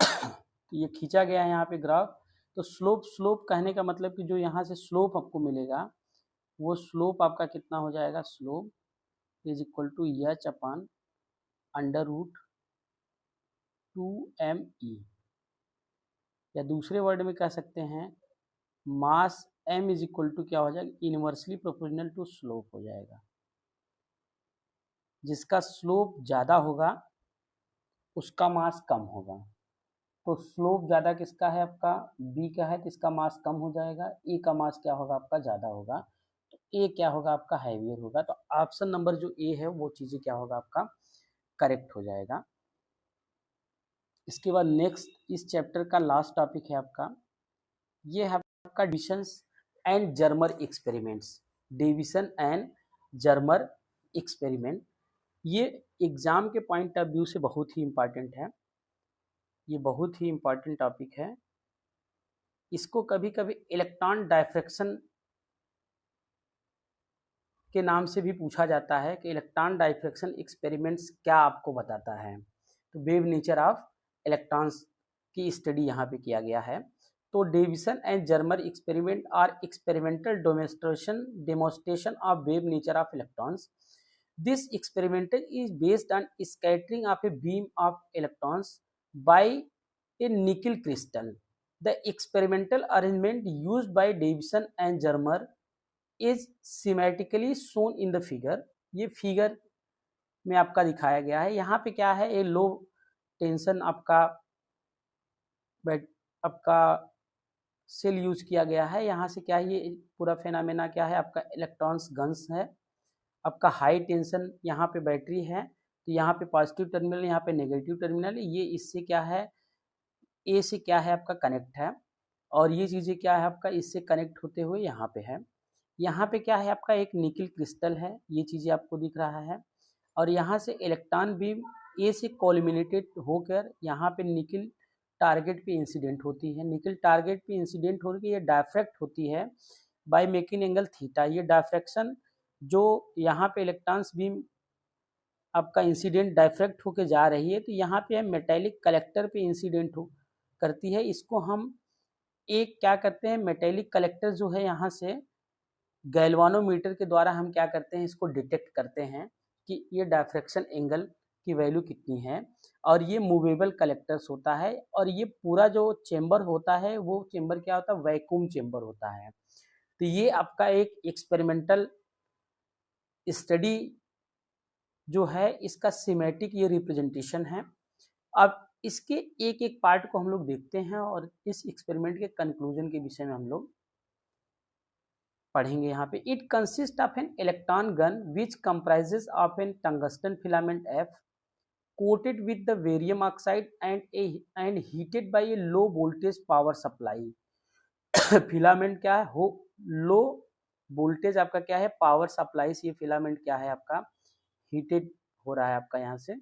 तो ये खींचा गया है यहाँ पे ग्राफ। तो स्लोप कहने का मतलब कि जो यहाँ से स्लोप आपको मिलेगा वो स्लोप आपका कितना हो जाएगा, slope is equal to h/√2me, या दूसरे वर्ड में कह सकते हैं मास m इज इक्वल टू क्या हो जाएगा, इनवर्सली प्रोपोर्शनल टू स्लोप हो जाएगा। जिसका स्लोप ज़्यादा होगा उसका मास कम होगा। तो स्लोप ज़्यादा किसका है, आपका बी का है, तो इसका मास कम हो जाएगा। ए का मास क्या होगा, आपका ज़्यादा होगा। तो ए क्या होगा, आपका हैवियर होगा। तो ऑप्शन नंबर जो ए है वो चीज़ें क्या होगा, आपका करेक्ट हो जाएगा। इसके बाद नेक्स्ट इस चैप्टर का लास्ट टॉपिक है आपका, ये है आपका division and Germer experiments. Division and Germer experiment, ये एग्जाम के पॉइंट ऑफ व्यू से बहुत ही इम्पॉर्टेंट है। ये बहुत ही इम्पॉर्टेंट टॉपिक है। इसको कभी कभी इलेक्ट्रॉन डायफ्रैक्शन के नाम से भी पूछा जाता है कि इलेक्ट्रॉन डायफ्रैक्शन एक्सपेरिमेंट्स क्या आपको बताता है। तो वेव नेचर ऑफ इलेक्ट्रॉन्स की स्टडी यहाँ पे किया गया है। तो Davisson and Germer experiment or experimental demonstration of wave nature of electrons. This experimental is based on scattering of a beam of electrons by a nickel crystal. The experimental arrangement used by Davison and Germer is schematically shown in the figure. ये figure में आपका दिखाया गया है। यहाँ पे क्या है, ये लो टेंशन आपका सेल यूज किया गया है। यहाँ से क्या है, ये पूरा फेनामेना क्या है, आपका इलेक्ट्रॉन्स गन्स है। आपका हाई टेंशन यहाँ पे बैटरी है, तो यहाँ पे पॉजिटिव टर्मिनल, यहाँ पे नेगेटिव टर्मिनल, ये इससे क्या है, ए से क्या है आपका कनेक्ट है, और ये चीज़ें क्या है आपका इससे कनेक्ट होते हुए यहाँ पे है। यहाँ पे क्या है आपका एक निकल क्रिस्टल है, ये चीज़ें आपको दिख रहा है। और यहाँ से इलेक्ट्रॉन बीम ए से कॉलिमिनेटेड होकर यहाँ पे निकल टारगेट पे इंसिडेंट होती है। निकल टारगेट पे इंसिडेंट होकर ये डायफ्रैक्ट होती है बाय मेकिंग एंगल थीटा। ये डायफ्रैक्शन जो यहाँ पे इलेक्ट्रॉन्स बीम आपका इंसिडेंट डायफ्रैक्ट होके जा रही है, तो यहाँ पे हम मेटेलिक कलेक्टर पे इंसिडेंट करती है। इसको हम एक क्या करते हैं, मेटेलिक कलेक्टर जो है यहाँ से गैल्वानोमीटर के द्वारा हम क्या करते हैं, इसको डिटेक्ट करते हैं कि ये डायफ्रैक्शन एंगल की वैल्यू कितनी है। और ये मूवेबल कलेक्टर्स होता है, और ये पूरा जो चेम्बर होता है वो चेम्बर क्या होता है, वैक्यूम चेम्बर होता है। तो ये आपका एक एक्सपेरिमेंटल स्टडी जो है इसका सिमेटिक ये रिप्रेजेंटेशन है। अब इसके एक एक पार्ट को हम लोग देखते हैं और इस एक्सपेरिमेंट के कंक्लूजन के विषय में हम लोग पढ़ेंगे। यहाँ पे it consist of an electron gun which comprises of an tungsten filament F coated with the barium oxide and heated by a low voltage power supply. Filament क्या है, हो लो वोल्टेज आपका क्या है, पावर सप्लाई से ये filament क्या है आपका हीटेड हो रहा है आपका यहाँ से।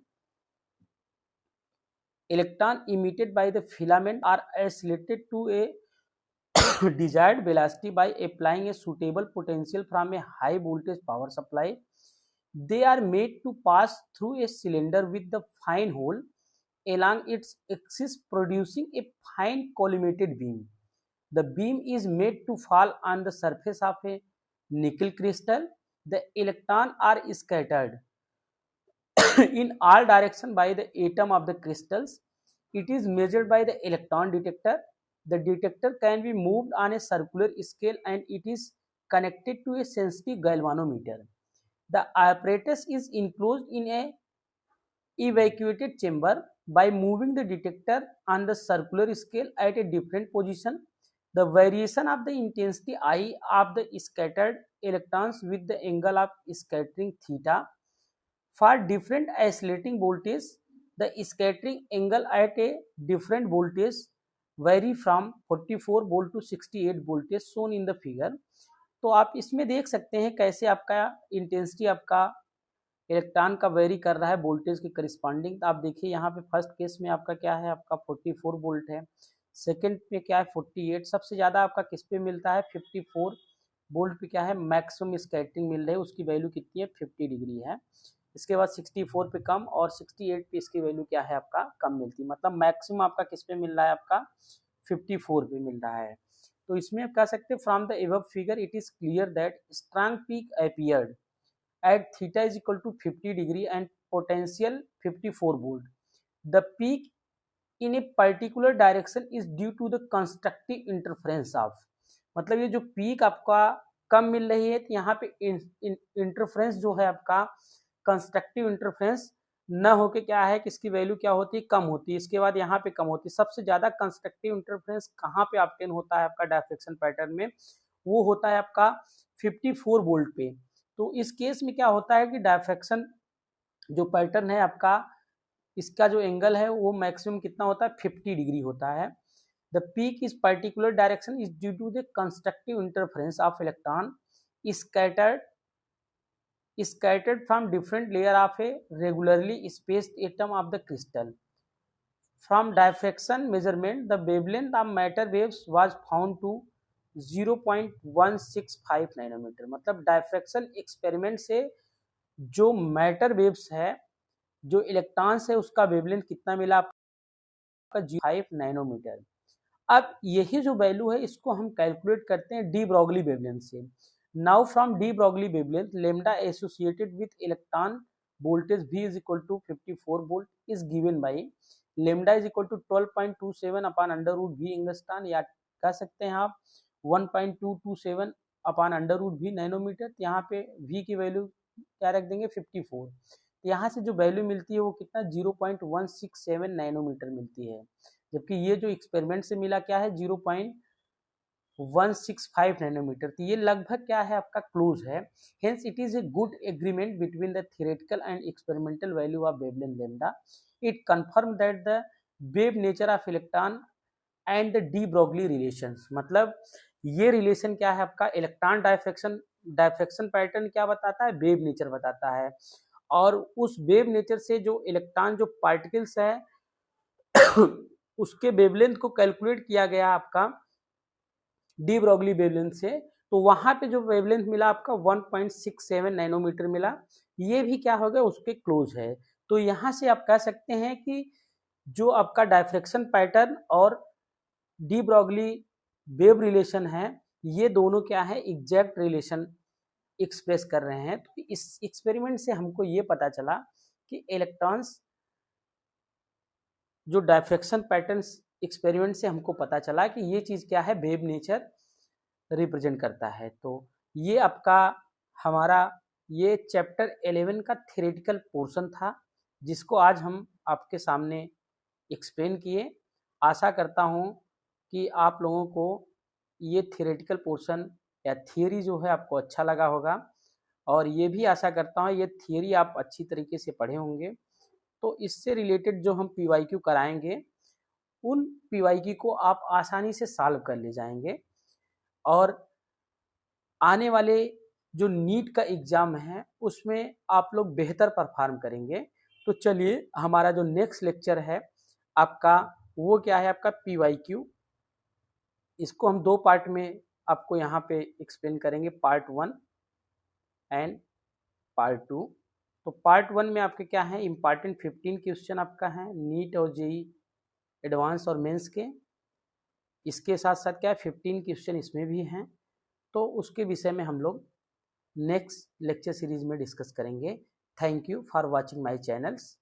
electron emitted by the filament are accelerated to a desired velocity by applying a suitable potential from a high voltage power supply. They are made to pass through a cylinder with the fine hole along its axis, producing a fine collimated beam. The beam is made to fall on the surface of a nickel crystal. The electrons are scattered in all directions by the atom of the crystals. It is measured by the electron detector. The detector can be moved on a circular scale and it is connected to a sensitive galvanometer. The apparatus is enclosed in a evacuated chamber. By moving the detector on the circular scale at a different position, the variation of the intensity I of the scattered electrons with the angle of scattering theta. For different oscillating voltage, the scattering angle at a different voltage vary from 44 volt to 68 voltage shown in the figure. तो आप इसमें देख सकते हैं कैसे आपका intensity आपका electron का वेरी कर रहा है वोल्टेज के करिस्पॉन्डिंग. तो आप देखिए यहाँ पे फर्स्ट केस में आपका क्या है, आपका 44 वोल्ट है. सेकंड पे क्या है 48. सबसे ज़्यादा आपका किस पे मिलता है 54 वोल्ट पे क्या है मैक्सिमम स्कैटरिंग मिल रही है, उसकी वैल्यू कितनी है 50 डिग्री है. इसके बाद 64 पे कम और 68 पे इसकी वैल्यू क्या है आपका कम मिलती है. मतलब मैक्सिमम आपका किस पे मिल रहा है आपका 54 पे मिल रहा है. तो इसमें आप कह सकते हैं from the above figure it is clear that strong peak appeared at theta is equal to 50 degree and potential 54 volt. The peak in a particular direction is due to the constructive interference of, मतलब ये जो peak आपका कम मिल रही है तो यहाँ पे interference जो है आपका कंस्ट्रक्टिव इंटरफ्रेंस न होके क्या है कि इसकी वैल्यू क्या होती है कम होती है. इसके बाद यहाँ पे कम होती है. सबसे ज्यादा कंस्ट्रक्टिव इंटरफ्रेंस कहाँ पे ऑब्टेन होता है आपका डायफ्रेक्शन पैटर्न में, वो होता है आपका 54 वोल्ट पे. तो इस केस में क्या होता है कि डायफ्रेक्शन जो पैटर्न है आपका इसका जो एंगल है वो मैक्सिमम कितना होता है 50 डिग्री होता है. The peak is particular direction is due to the constructive interference of electron scattered from different layer of a regularly spaced atom of the crystal. From diffraction measurement, the wavelength of matter waves was found to 0.165 nanometer. मतलब diffraction experiment से जो matter waves है जो electrons है उसका wavelength कितना मिला आपका 0.5 नैनोमीटर. अब यही जो वैल्यू है इसको हम कैलकुलेट करते हैं डी ब्रॉगली वेवलेंथ से. Now from de Broglie wavelength lambda associated with electron voltage V is equal to 54 volt is given by lambda is equal to 12.27 upon under root V angstrom, या कह सकते हैं आप 1.227 upon under root V nanometer. यहाँ पे V की value क्या रख देंगे 54. यहाँ से जो वैल्यू मिलती है वो कितना 0.167 नैनोमीटर मिलती है, जबकि ये जो एक्सपेरिमेंट से मिला क्या है 0.165 नैनोमीटर. तो ये लगभग क्या है आपका क्लोज है. Hence it is a good agreement between the theoretical and experimental value of wavelength lambda. It confirm that the wave nature of electron and the de Broglie relations. मतलब ये रिलेशन क्या है आपका इलेक्ट्रॉन डायफ्रेक्शन पैटर्न क्या बताता है wave nature बताता है, और उस वेव नेचर से जो इलेक्ट्रॉन जो पार्टिकल्स है उसके वेवलेंथ को कैलकुलेट किया गया आपका डी ब्रॉगली वेवलेंथ से. तो वहां पे जो वेवलेंथ मिला आपका 1.67 नैनोमीटर मिला. ये भी क्या हो गया उसके क्लोज है. तो यहाँ से आप कह सकते हैं कि जो आपका डायफ्रेक्शन पैटर्न और डी ब्रॉगली वेव रिलेशन है ये दोनों क्या है एग्जैक्ट रिलेशन एक्सप्रेस कर रहे हैं. तो इस एक्सपेरिमेंट से हमको ये पता चला कि इलेक्ट्रॉन्स जो डायफ्रेक्शन पैटर्न एक्सपेरिमेंट से हमको पता चला कि ये चीज़ क्या है वेव नेचर रिप्रेजेंट करता है. तो ये आपका हमारा ये चैप्टर 11 का थ्योरेटिकल पोर्शन था जिसको आज हम आपके सामने एक्सप्लेन किए. आशा करता हूँ कि आप लोगों को ये थ्योरेटिकल पोर्शन या थियरी जो है आपको अच्छा लगा होगा, और ये भी आशा करता हूँ ये थियरी आप अच्छी तरीके से पढ़े होंगे. तो इससे रिलेटेड जो हम PYQ कराएंगे उन PYQ को आप आसानी से सॉल्व कर ले जाएंगे, और आने वाले जो नीट का एग्ज़ाम है उसमें आप लोग बेहतर परफॉर्म करेंगे. तो चलिए हमारा जो नेक्स्ट लेक्चर है आपका वो क्या है, आपका PYQ। इसको हम 2 पार्ट में आपको यहाँ पे एक्सप्लेन करेंगे, पार्ट 1 एंड पार्ट 2। तो पार्ट 1 में आपके क्या है, इम्पॉर्टेंट 15 क्वेश्चन आपका है नीट और जेई एडवांस और मेंस के। इसके साथ साथ क्या है, 15 क्वेश्चन इसमें भी हैं। तो उसके विषय में हम लोग नेक्स्ट लेक्चर सीरीज में डिस्कस करेंगे। Thank you for watching my channels.